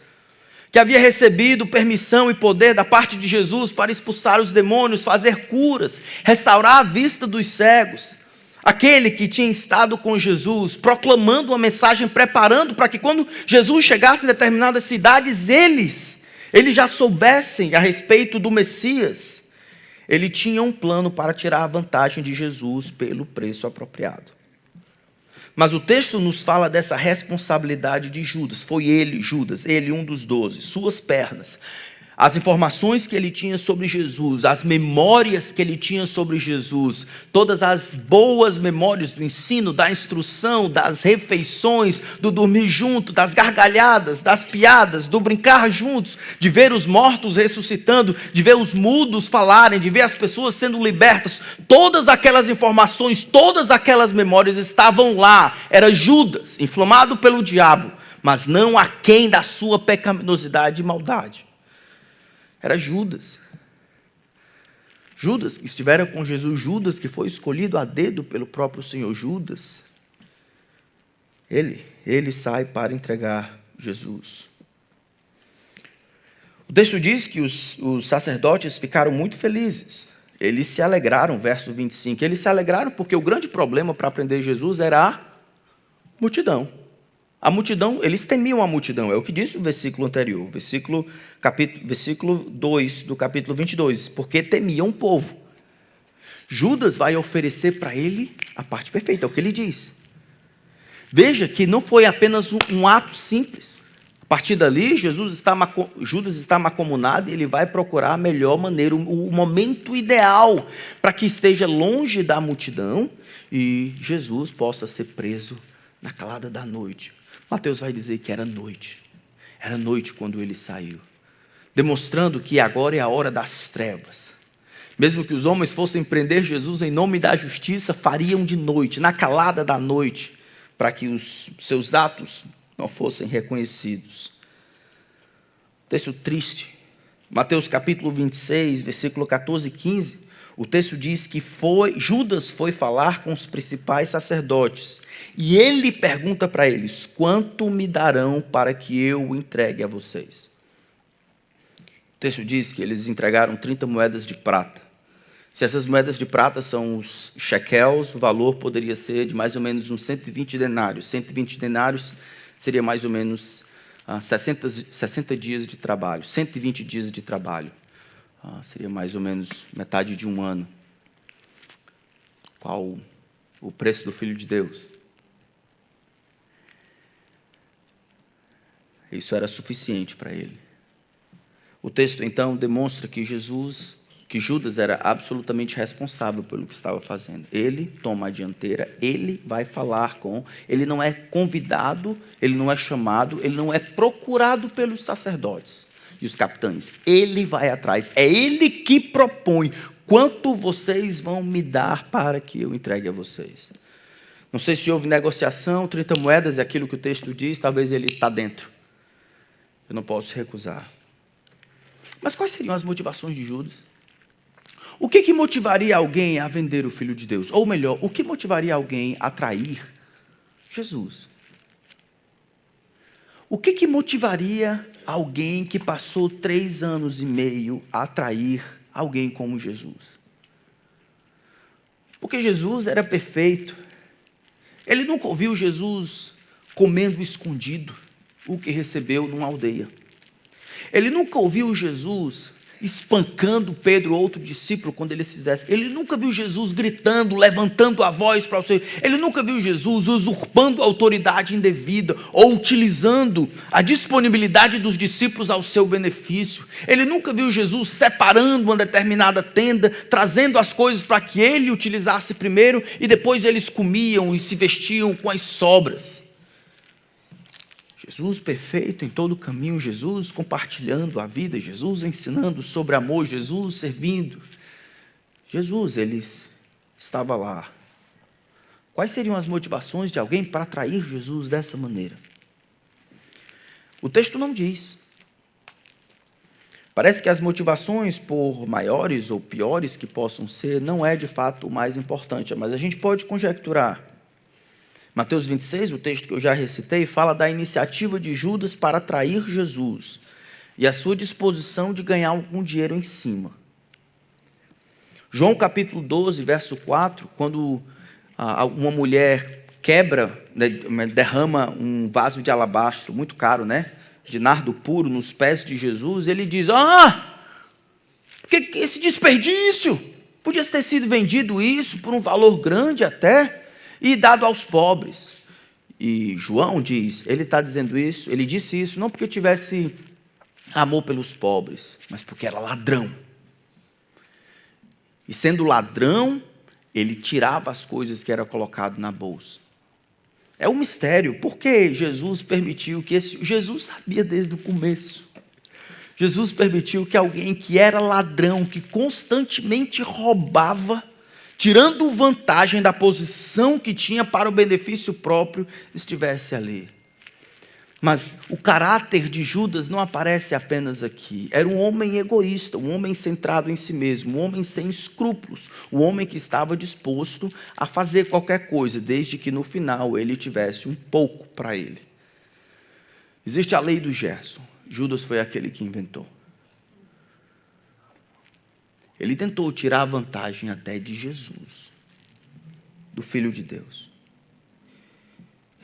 que havia recebido permissão e poder da parte de Jesus para expulsar os demônios, fazer curas, restaurar a vista dos cegos, aquele que tinha estado com Jesus, proclamando uma mensagem, preparando para que quando Jesus chegasse em determinadas cidades, eles já soubessem a respeito do Messias. Ele tinha um plano para tirar a vantagem de Jesus pelo preço apropriado. Mas o texto nos fala dessa responsabilidade de Judas. Foi ele, Judas, ele, um dos 12, suas pernas, as informações que ele tinha sobre Jesus, as memórias que ele tinha sobre Jesus, todas as boas memórias do ensino, da instrução, das refeições, do dormir junto, das gargalhadas, das piadas, do brincar juntos, de ver os mortos ressuscitando, de ver os mudos falarem, de ver as pessoas sendo libertas. Todas aquelas informações, todas aquelas memórias estavam lá. Era Judas, inflamado pelo diabo, mas não aquém da sua pecaminosidade e maldade. Era Judas. Judas que estivera com Jesus, Judas que foi escolhido a dedo pelo próprio Senhor. Judas, ele sai para entregar Jesus. O texto diz que os sacerdotes ficaram muito felizes. Eles se alegraram, verso 25. Eles se alegraram porque o grande problema para prender Jesus era a multidão. A multidão, eles temiam a multidão, é o que disse o versículo anterior, versículo 2 do capítulo 22, porque temiam o povo. Judas vai oferecer para ele a parte perfeita, é o que ele diz. Veja que não foi apenas um ato simples. A partir dali, Judas está mancomunado e ele vai procurar a melhor maneira, o momento ideal para que esteja longe da multidão e Jesus possa ser preso na calada da noite. Mateus vai dizer que era noite. Era noite quando ele saiu, demonstrando que agora é a hora das trevas. Mesmo que os homens fossem prender Jesus em nome da justiça, fariam de noite, na calada da noite, para que os seus atos não fossem reconhecidos. Texto triste. Mateus capítulo 26, versículo 14 e 15, o texto diz que Judas foi falar com os principais sacerdotes, e ele pergunta para eles: quanto me darão para que eu o entregue a vocês? O texto diz que eles entregaram 30 moedas de prata. Se essas moedas de prata são os shekels, o valor poderia ser de mais ou menos uns 120 denários. 120 denários seria mais ou menos 60 dias de trabalho. 120 dias de trabalho. Seria mais ou menos metade de um ano. Qual o preço do Filho de Deus? Isso era suficiente para ele. O texto, então, demonstra que Judas era absolutamente responsável pelo que estava fazendo. Ele toma a dianteira, ele vai falar ele não é convidado, ele não é chamado, ele não é procurado pelos sacerdotes e os capitães. Ele vai atrás, é ele que propõe: quanto vocês vão me dar para que eu entregue a vocês? Não sei se houve negociação, 30 moedas é aquilo que o texto diz, talvez ele está dentro. Eu não posso recusar. Mas quais seriam as motivações de Judas? O que motivaria alguém a vender o Filho de Deus? Ou melhor, o que motivaria alguém a trair Jesus? O que motivaria alguém que passou 3 anos e meio a trair alguém como Jesus? Porque Jesus era perfeito. Ele nunca ouviu Jesus comendo escondido o que recebeu numa aldeia. Ele nunca ouviu Jesus espancando Pedro, outro discípulo, quando eles fizessem. Ele nunca viu Jesus gritando, levantando a voz para o seu. Ele nunca viu Jesus usurpando a autoridade indevida ou utilizando a disponibilidade dos discípulos ao seu benefício. Ele nunca viu Jesus separando uma determinada tenda, trazendo as coisas para que ele utilizasse primeiro e depois eles comiam e se vestiam com as sobras. Jesus perfeito em todo o caminho, Jesus compartilhando a vida, Jesus ensinando sobre amor, Jesus servindo. Jesus, ele estava lá. Quais seriam as motivações de alguém para atrair Jesus dessa maneira? O texto não diz. Parece que as motivações, por maiores ou piores que possam ser, não é de fato o mais importante, mas a gente pode conjecturar. Mateus 26, o texto que eu já recitei, fala da iniciativa de Judas para atrair Jesus e a sua disposição de ganhar algum dinheiro em cima. João capítulo 12, verso 4, quando uma mulher derrama um vaso de alabastro, muito caro, né? De nardo puro, nos pés de Jesus, ele diz: que esse desperdício? Podia ter sido vendido isso por um valor grande até, e dado aos pobres. E João diz, ele está dizendo isso, ele disse isso não porque tivesse amor pelos pobres, mas porque era ladrão. E sendo ladrão, ele tirava as coisas que era colocado na bolsa. É um mistério, por que Jesus permitiu que Jesus sabia desde o começo. Jesus permitiu que alguém que era ladrão, que constantemente roubava, tirando vantagem da posição que tinha para o benefício próprio, estivesse ali. Mas o caráter de Judas não aparece apenas aqui. Era um homem egoísta, um homem centrado em si mesmo, um homem sem escrúpulos, um homem que estava disposto a fazer qualquer coisa, desde que no final ele tivesse um pouco para ele. Existe a lei do Gerson. Judas foi aquele que inventou. Ele tentou tirar vantagem até de Jesus, do Filho de Deus.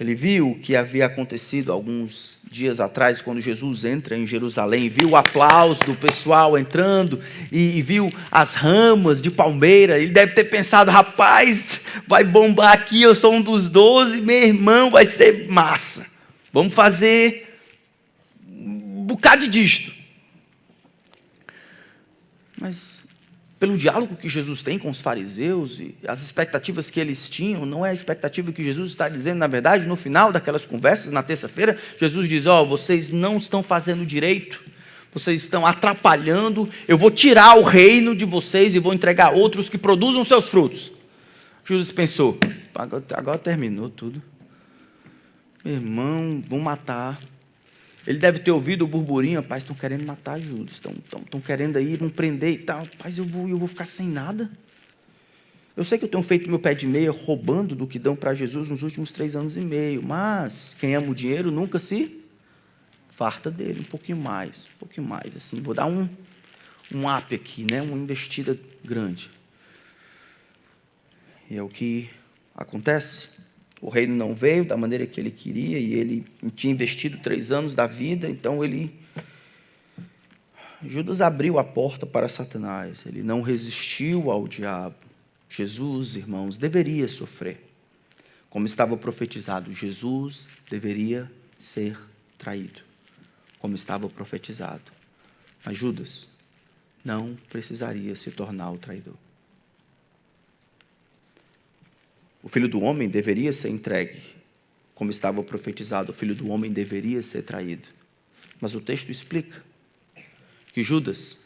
Ele viu o que havia acontecido alguns dias atrás, quando Jesus entra em Jerusalém, viu o aplauso do pessoal entrando e viu as ramas de palmeira. Ele deve ter pensado: rapaz, vai bombar aqui, eu sou um dos 12, meu irmão, vai ser massa. Vamos fazer um bocado disto. Mas pelo diálogo que Jesus tem com os fariseus e as expectativas que eles tinham, não é a expectativa que Jesus está dizendo. Na verdade, no final daquelas conversas, na terça-feira, Jesus diz: vocês não estão fazendo direito, vocês estão atrapalhando, eu vou tirar o reino de vocês e vou entregar a outros que produzam seus frutos. Judas pensou: agora terminou tudo. Meu irmão, vão matar. Ele deve ter ouvido o burburinho: rapaz, estão querendo matar Judas, estão querendo aí, vão prender e tal. Rapaz, eu vou ficar sem nada. Eu sei que eu tenho feito meu pé de meia roubando do que dão para Jesus nos últimos 3 anos e meio, mas quem ama o dinheiro nunca se farta dele. Um pouquinho mais, assim, vou dar um up aqui, né? Uma investida grande. E é o que acontece. O reino não veio da maneira que ele queria, e ele tinha investido 3 anos da vida, então Judas abriu a porta para Satanás, ele não resistiu ao diabo. Jesus, irmãos, deveria sofrer. Como estava profetizado, Jesus deveria ser traído, como estava profetizado. Mas Judas não precisaria se tornar o traidor. O Filho do Homem deveria ser entregue, como estava profetizado. O Filho do Homem deveria ser traído. Mas o texto explica que Judas,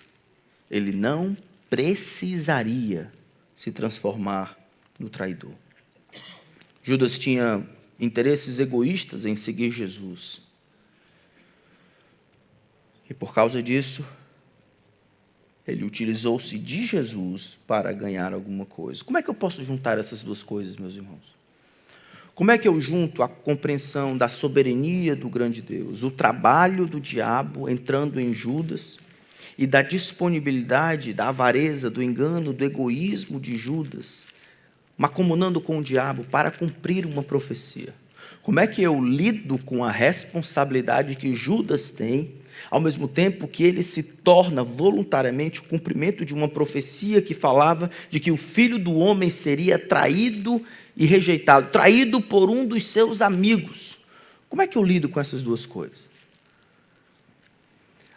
ele não precisaria se transformar no traidor. Judas tinha interesses egoístas em seguir Jesus. E por causa disso, ele utilizou-se de Jesus para ganhar alguma coisa. Como é que eu posso juntar essas duas coisas, meus irmãos? Como é que eu junto a compreensão da soberania do grande Deus, o trabalho do diabo entrando em Judas e da disponibilidade, da avareza, do engano, do egoísmo de Judas, macomunando com o diabo para cumprir uma profecia? Como é que eu lido com a responsabilidade que Judas tem, ao mesmo tempo que ele se torna voluntariamente o cumprimento de uma profecia que falava de que o Filho do Homem seria traído e rejeitado, traído por um dos seus amigos? Como é que eu lido com essas duas coisas?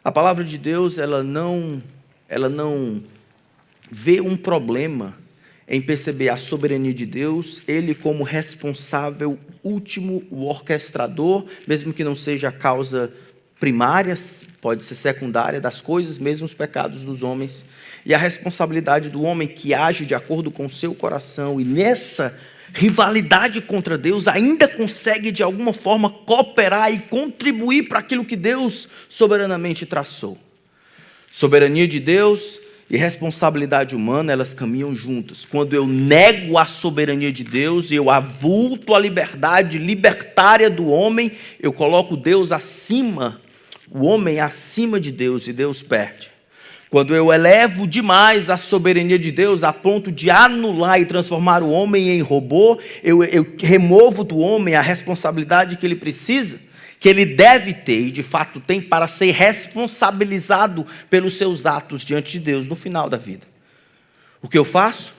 A palavra de Deus, ela não vê um problema em perceber a soberania de Deus, ele como responsável último, o orquestrador, mesmo que não seja a causa primária, pode ser secundária, das coisas, mesmo os pecados dos homens, e a responsabilidade do homem que age de acordo com o seu coração, e nessa rivalidade contra Deus, ainda consegue de alguma forma cooperar e contribuir para aquilo que Deus soberanamente traçou. Soberania de Deus e responsabilidade humana, elas caminham juntas. Quando eu nego a soberania de Deus e eu avulto a liberdade libertária do homem, eu coloco Deus acima, o homem acima de Deus, e Deus perde. Quando eu elevo demais a soberania de Deus a ponto de anular e transformar o homem em robô, eu removo do homem a responsabilidade que ele precisa, que ele deve ter, e de fato tem, para ser responsabilizado pelos seus atos diante de Deus no final da vida. O que eu faço?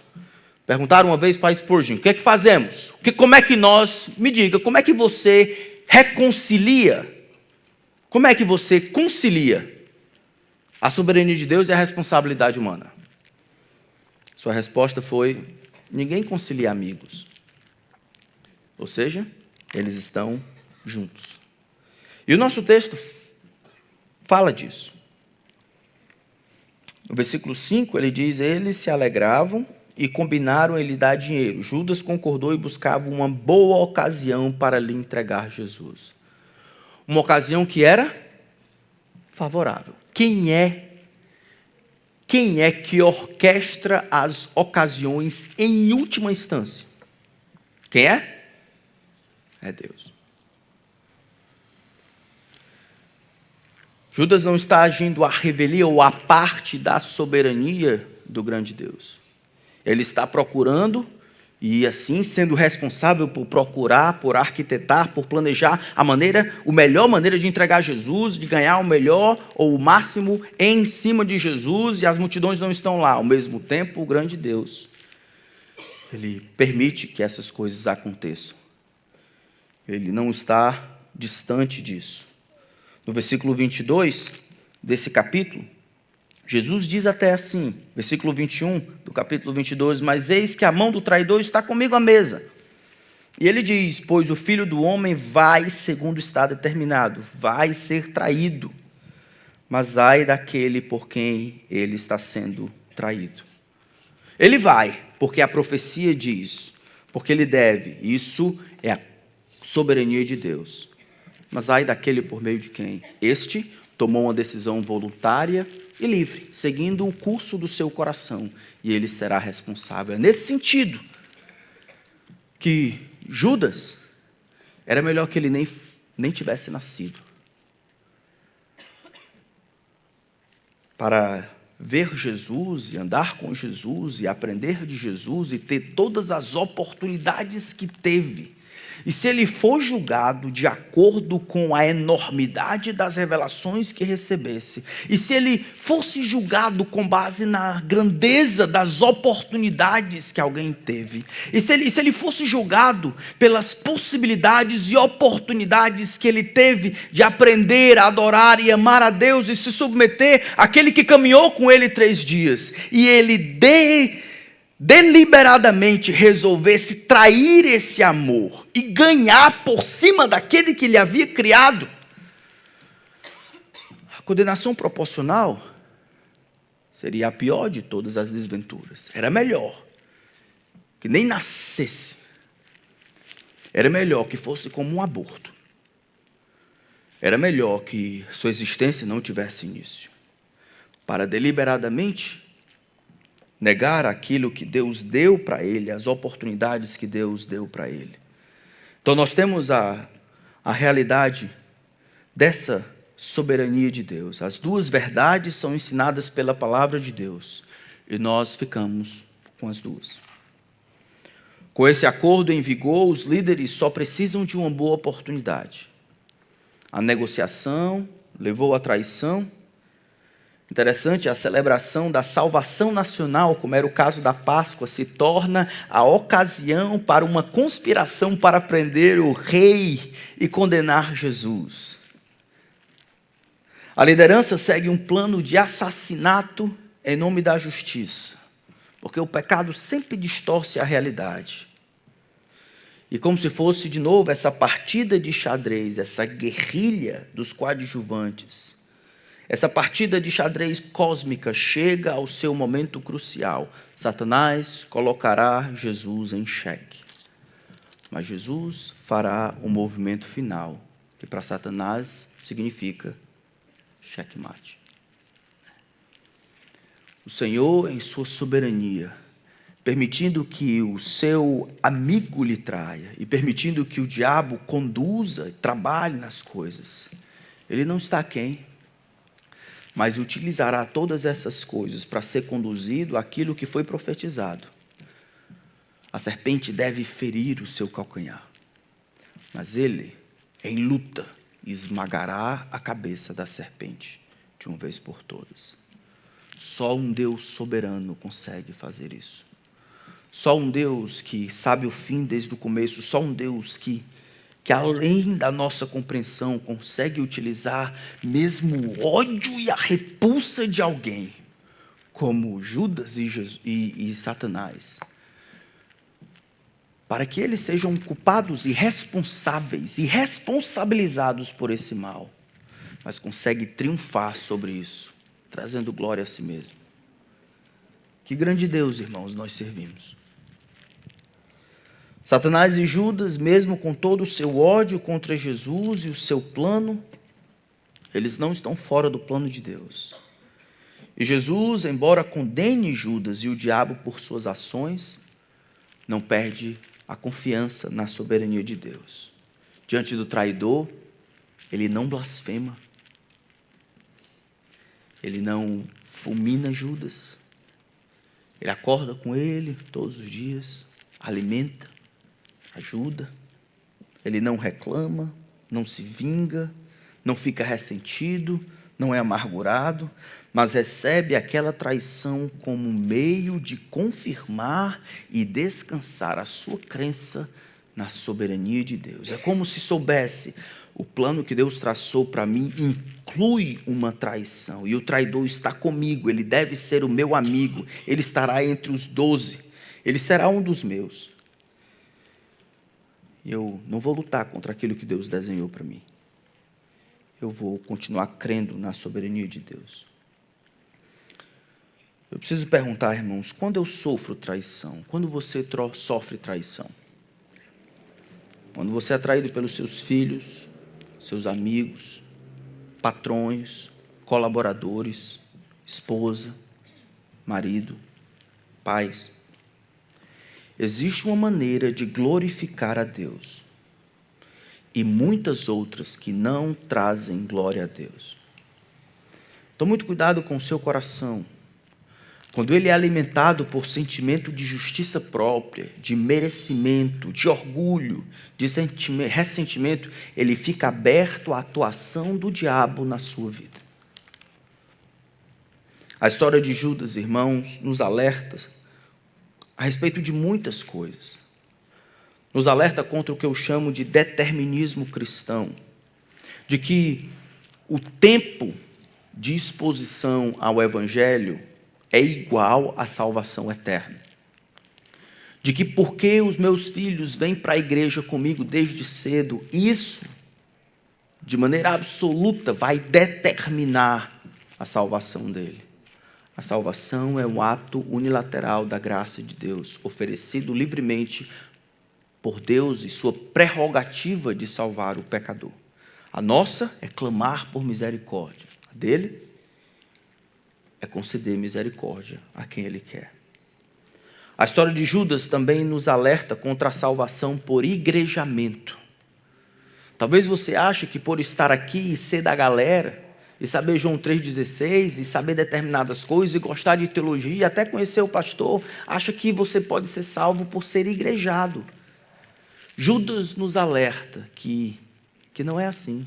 Perguntaram uma vez para Spurgeon: o que é que fazemos? Como é que nós, me diga, como é que você reconcilia? Como é que você concilia a soberania de Deus e a responsabilidade humana? Sua resposta foi: ninguém concilia amigos. Ou seja, eles estão juntos. E o nosso texto fala disso. No versículo 5, ele diz: eles se alegravam e combinaram em lhe dar dinheiro. Judas concordou e buscava uma boa ocasião para lhe entregar Jesus. Uma ocasião que era favorável. Quem é que orquestra as ocasiões em última instância? Quem é? É Deus. Judas não está agindo à revelia ou à parte da soberania do grande Deus. Ele está procurando e assim sendo responsável por procurar, por arquitetar, por planejar a melhor maneira de entregar Jesus, de ganhar o melhor ou o máximo em cima de Jesus, e as multidões não estão lá. Ao mesmo tempo, o grande Deus, ele permite que essas coisas aconteçam. Ele não está distante disso. No versículo 22 desse capítulo, Jesus diz até assim, versículo 21 do capítulo 22, mas eis que a mão do traidor está comigo à mesa. E ele diz, pois o Filho do Homem vai, segundo está determinado, vai ser traído, mas ai daquele por quem ele está sendo traído. Ele vai, porque a profecia diz, porque ele deve, isso é a soberania de Deus. Mas ai daquele por meio de quem este tomou uma decisão voluntária e livre, seguindo o curso do seu coração, e ele será responsável. É nesse sentido que Judas era melhor que ele nem tivesse nascido. Para ver Jesus e andar com Jesus e aprender de Jesus e ter todas as oportunidades que teve. E se ele for julgado de acordo com a enormidade das revelações que recebesse, e se ele fosse julgado com base na grandeza das oportunidades que alguém teve, e se ele fosse julgado pelas possibilidades e oportunidades que ele teve de aprender a adorar e amar a Deus e se submeter àquele que caminhou com ele 3 dias, e ele deliberadamente resolvesse trair esse amor e ganhar por cima daquele que lhe havia criado, a condenação proporcional seria a pior de todas as desventuras. Era melhor que nem nascesse. Era melhor que fosse como um aborto. Era melhor que sua existência não tivesse início. Para deliberadamente negar aquilo que Deus deu para ele, as oportunidades que Deus deu para ele. Então nós temos a realidade dessa soberania de Deus. As 2 verdades são ensinadas pela palavra de Deus e nós ficamos com as 2. Com esse acordo em vigor, os líderes só precisam de uma boa oportunidade. A negociação levou à traição. Interessante, a celebração da salvação nacional, como era o caso da Páscoa, se torna a ocasião para uma conspiração para prender o rei e condenar Jesus. A liderança segue um plano de assassinato em nome da justiça, porque o pecado sempre distorce a realidade. E como se fosse de novo essa partida de xadrez, essa guerrilha dos coadjuvantes, essa partida de xadrez cósmica chega ao seu momento crucial. Satanás colocará Jesus em xeque. Mas Jesus fará o movimento final, que para Satanás significa xeque-mate. O Senhor, em sua soberania, permitindo que o seu amigo lhe traia e permitindo que o diabo conduza e trabalhe nas coisas, ele não está aquém, mas utilizará todas essas coisas para ser conduzido àquilo que foi profetizado. A serpente deve ferir o seu calcanhar, mas ele, em luta, esmagará a cabeça da serpente de uma vez por todas. Só um Deus soberano consegue fazer isso. Só um Deus que sabe o fim desde o começo, só um Deus que além da nossa compreensão, consegue utilizar mesmo o ódio e a repulsa de alguém, como Judas e Satanás, para que eles sejam culpados e responsáveis e responsabilizados por esse mal, mas consegue triunfar sobre isso, trazendo glória a si mesmo. Que grande Deus, irmãos, nós servimos. Satanás e Judas, mesmo com todo o seu ódio contra Jesus e o seu plano, eles não estão fora do plano de Deus. E Jesus, embora condene Judas e o diabo por suas ações, não perde a confiança na soberania de Deus. Diante do traidor, ele não blasfema. Ele não fulmina Judas. Ele acorda com ele todos os dias, alimenta, ajuda. Ele não reclama, não se vinga, não fica ressentido, não é amargurado, mas recebe aquela traição como meio de confirmar e descansar a sua crença na soberania de Deus. É como se soubesse, O plano que Deus traçou para mim inclui uma traição. E o traidor está comigo, ele deve ser o meu amigo. Ele estará entre os 12. Ele será um dos meus. E eu não vou lutar contra aquilo que Deus desenhou para mim. Eu vou continuar crendo na soberania de Deus. Eu preciso perguntar, irmãos, quando eu sofro traição? Quando você sofre traição? Quando você é traído pelos seus filhos, seus amigos, patrões, colaboradores, esposa, marido, pais. Existe uma maneira de glorificar a Deus e muitas outras que não trazem glória a Deus. Então, muito cuidado com o seu coração. Quando ele é alimentado por sentimento de justiça própria, de merecimento, de orgulho, de ressentimento, ele fica aberto à atuação do diabo na sua vida. A história de Judas, irmãos, nos alerta a respeito de muitas coisas. Nos alerta contra o que eu chamo de determinismo cristão, de que o tempo de exposição ao Evangelho é igual à salvação eterna. De que porque os meus filhos vêm para a igreja comigo desde cedo, isso, de maneira absoluta, vai determinar a salvação dele. A salvação é um ato unilateral da graça de Deus, oferecido livremente por Deus e sua prerrogativa de salvar o pecador. A nossa é clamar por misericórdia. A dele é conceder misericórdia a quem ele quer. A história de Judas também nos alerta contra a salvação por igrejamento. Talvez você ache que por estar aqui e ser da galera, e saber João 3,16, e saber determinadas coisas, e gostar de teologia, e até conhecer o pastor, acha que você pode ser salvo por ser igrejado. Judas nos alerta que não é assim.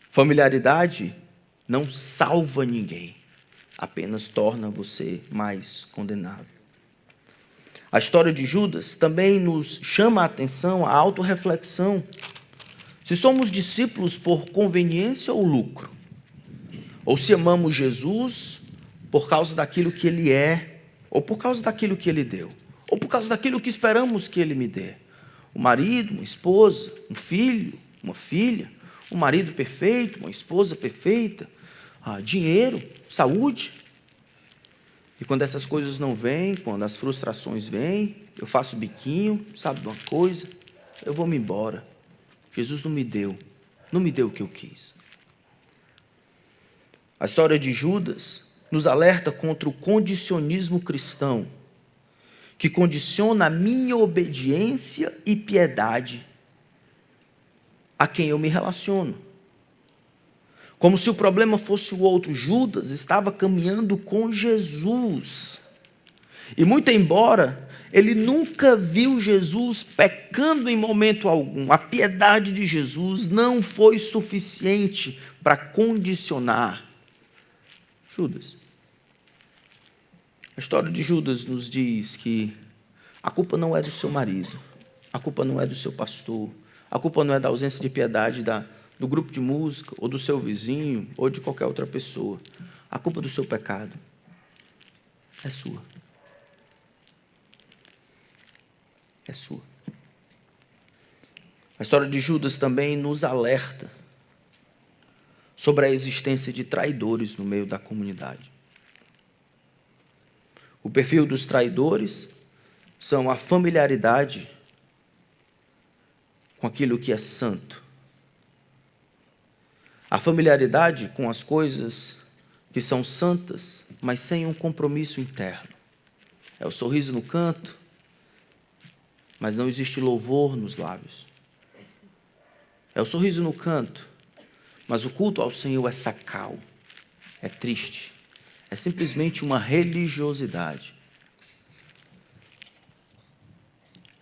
Familiaridade não salva ninguém, apenas torna você mais condenável. A história de Judas também nos chama a atenção, a autorreflexão. Se somos discípulos por conveniência ou lucro, ou se amamos Jesus por causa daquilo que Ele é, ou por causa daquilo que Ele deu, ou por causa daquilo que esperamos que Ele me dê. Um marido, uma esposa, um filho, uma filha, um marido perfeito, uma esposa perfeita, dinheiro, saúde. E quando essas coisas não vêm, quando as frustrações vêm, eu faço biquinho, sabe de uma coisa? Eu vou me embora. Jesus não me deu o que eu quis. A história de Judas nos alerta contra o condicionismo cristão, que condiciona a minha obediência e piedade a quem eu me relaciono. Como se o problema fosse o outro. Judas estava caminhando com Jesus. E muito embora ele nunca viu Jesus pecando em momento algum, a piedade de Jesus não foi suficiente para condicionar Judas. A história de Judas nos diz que a culpa não é do seu marido, a culpa não é do seu pastor, a culpa não é da ausência de piedade do grupo de música, ou do seu vizinho, ou de qualquer outra pessoa. A culpa do seu pecado é sua. É sua. A história de Judas também nos alerta sobre a existência de traidores no meio da comunidade. O perfil dos traidores são a familiaridade com aquilo que é santo, a familiaridade com as coisas que são santas, mas sem um compromisso interno. É o sorriso no canto, mas não existe louvor nos lábios. É o sorriso no canto, mas o culto ao Senhor é sacal, é triste, é simplesmente uma religiosidade.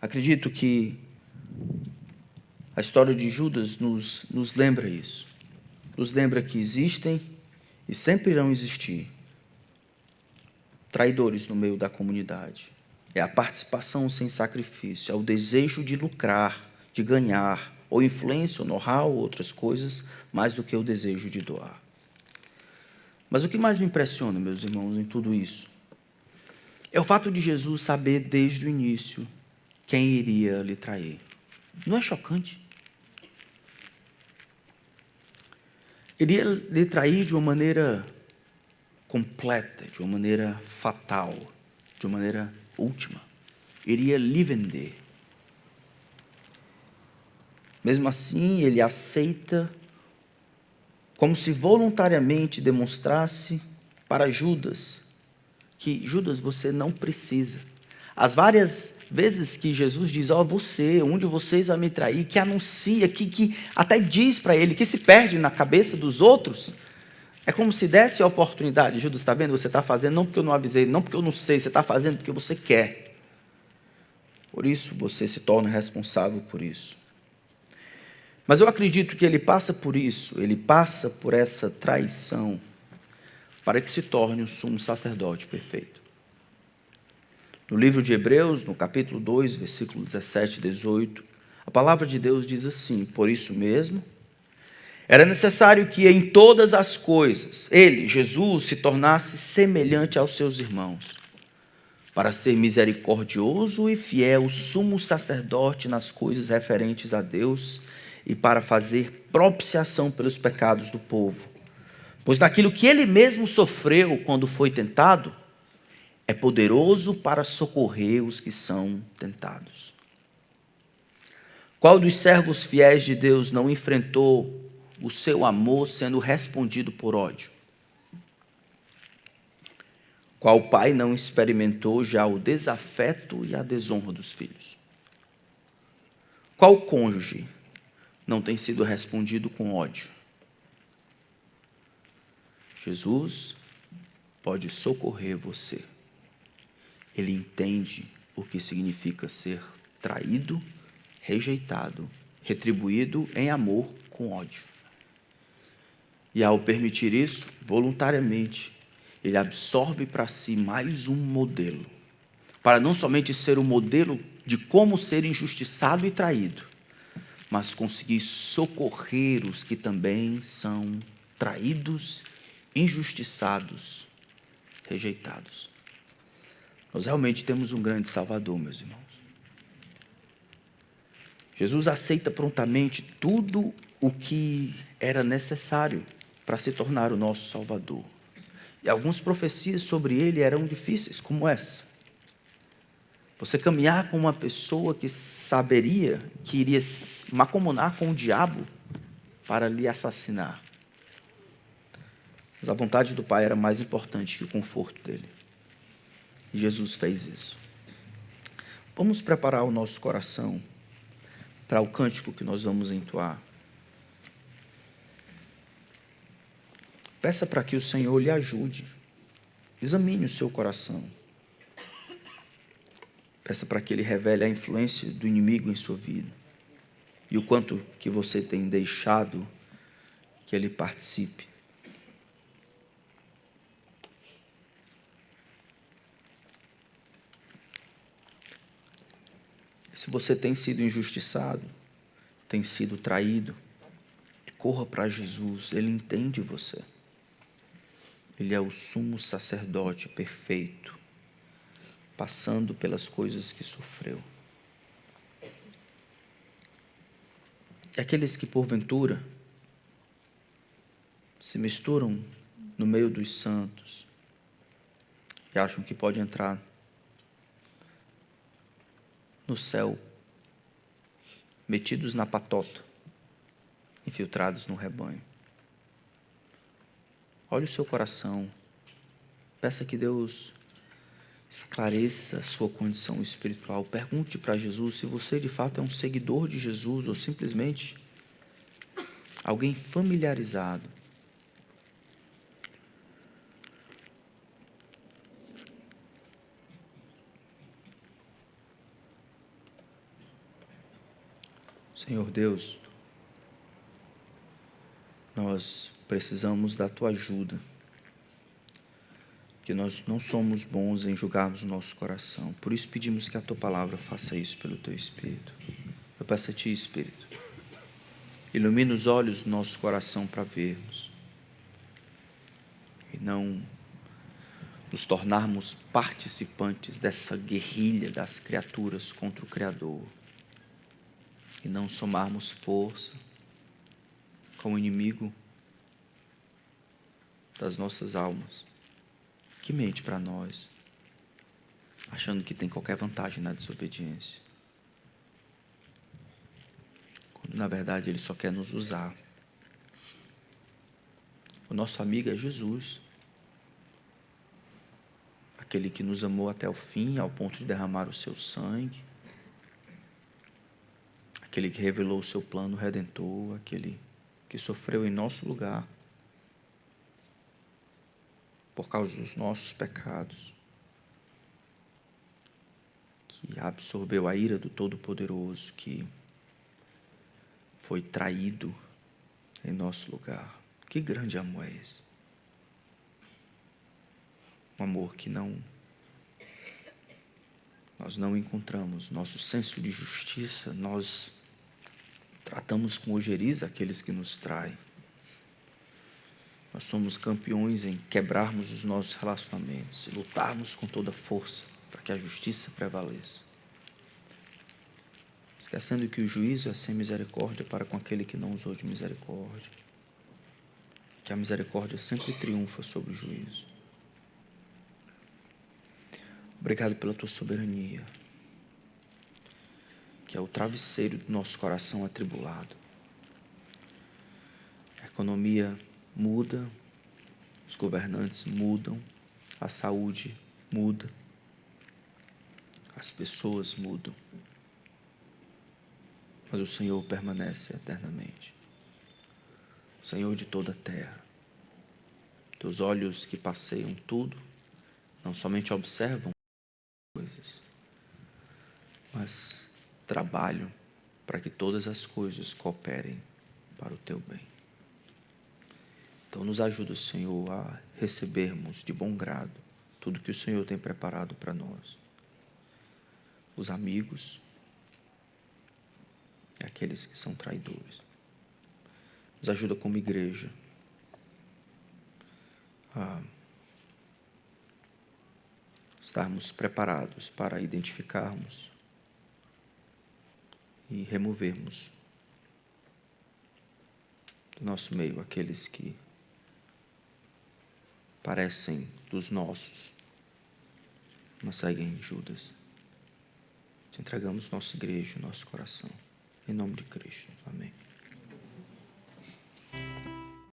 Acredito que a história de Judas nos lembra isso. Nos lembra que existem e sempre irão existir traidores no meio da comunidade. É a participação sem sacrifício, é o desejo de lucrar, de ganhar, ou influência, ou know-how, ou outras coisas, mais do que o desejo de doar. Mas o que mais me impressiona, meus irmãos, em tudo isso, é o fato de Jesus saber desde o início quem iria lhe trair. Não é chocante? Iria lhe trair de uma maneira completa, de uma maneira fatal, de uma maneira última. Iria lhe vender. Mesmo assim, ele aceita, como se voluntariamente demonstrasse para Judas que, Judas, você não precisa. As várias vezes que Jesus diz, um de vocês vai me trair, que anuncia, que até diz para ele, que se perde na cabeça dos outros, é como se desse a oportunidade. Judas, está vendo? Você está fazendo não porque eu não avisei, não porque eu não sei, você está fazendo porque você quer. Por isso você se torna responsável por isso. Mas eu acredito que ele passa por isso, ele passa por essa traição, para que se torne um sumo sacerdote perfeito. No livro de Hebreus, no capítulo 2, versículo 17 e 18, a palavra de Deus diz assim: por isso mesmo, era necessário que em todas as coisas, ele, Jesus, se tornasse semelhante aos seus irmãos, para ser misericordioso e fiel, sumo sacerdote nas coisas referentes a Deus, e para fazer propiciação pelos pecados do povo. Pois naquilo que ele mesmo sofreu quando foi tentado, é poderoso para socorrer os que são tentados. Qual dos servos fiéis de Deus não enfrentou o seu amor sendo respondido por ódio? Qual pai não experimentou já o desafeto e a desonra dos filhos? Qual cônjuge não tem sido respondido com ódio? Jesus pode socorrer você. Ele entende o que significa ser traído, rejeitado, retribuído em amor com ódio. E ao permitir isso, voluntariamente, ele absorve para si mais um modelo, para não somente ser o modelo de como ser injustiçado e traído, mas conseguir socorrer os que também são traídos, injustiçados, rejeitados. Nós realmente temos um grande Salvador, meus irmãos. Jesus aceita prontamente tudo o que era necessário para se tornar o nosso Salvador. E algumas profecias sobre ele eram difíceis, como essa. Você caminhar com uma pessoa que saberia que iria macomunar com o diabo para lhe assassinar. Mas a vontade do Pai era mais importante que o conforto dele. E Jesus fez isso. Vamos preparar o nosso coração para o cântico que nós vamos entoar. Peça para que o Senhor lhe ajude. Examine o seu coração. Peça para que Ele revele a influência do inimigo em sua vida. E o quanto que você tem deixado que ele participe. Se você tem sido injustiçado, tem sido traído, corra para Jesus, Ele entende você. Ele é o sumo sacerdote perfeito, passando pelas coisas que sofreu. E aqueles que porventura se misturam no meio dos santos e acham que pode entrar no céu, metidos na patota, infiltrados no rebanho. Olhe o seu coração, peça que Deus esclareça a sua condição espiritual. Pergunte para Jesus se você de fato é um seguidor de Jesus ou simplesmente alguém familiarizado. Senhor Deus, nós precisamos da Tua ajuda, que nós não somos bons em julgarmos o nosso coração. Por isso pedimos que a Tua palavra faça isso pelo Teu Espírito. Eu peço a Ti, Espírito, Ilumina os olhos do nosso coração para vermos e não nos tornarmos participantes dessa guerrilha das criaturas contra o Criador e não somarmos força com o inimigo das nossas almas, que mente para nós, achando que tem qualquer vantagem na desobediência, quando na verdade ele só quer nos usar. O nosso amigo é Jesus, aquele que nos amou até o fim, ao ponto de derramar o seu sangue, aquele que revelou o seu plano redentor, aquele que sofreu em nosso lugar por causa dos nossos pecados, que absorveu a ira do Todo-Poderoso, que foi traído em nosso lugar. Que grande amor é esse? Um amor que nós não encontramos. Nosso senso de justiça, nós tratamos com ojeriza aqueles que nos traem. Nós somos campeões em quebrarmos os nossos relacionamentos e lutarmos com toda força para que a justiça prevaleça, esquecendo que o juízo é sem misericórdia para com aquele que não usou de misericórdia, que a misericórdia sempre triunfa sobre o juízo. Obrigado pela tua soberania, que é o travesseiro do nosso coração atribulado. A economia muda, os governantes mudam, a saúde muda, as pessoas mudam, mas o Senhor permanece eternamente. Senhor de toda a terra, teus olhos que passeiam tudo, não somente observam coisas, mas trabalham para que todas as coisas cooperem para o teu bem. Então nos ajuda, Senhor, a recebermos de bom grado tudo que o Senhor tem preparado para nós. Os amigos e aqueles que são traidores. Nos ajuda como igreja a estarmos preparados para identificarmos e removermos do nosso meio aqueles que parecem dos nossos, mas seguem Judas. Te entregamos nossa igreja, nosso coração. Em nome de Cristo. Amém.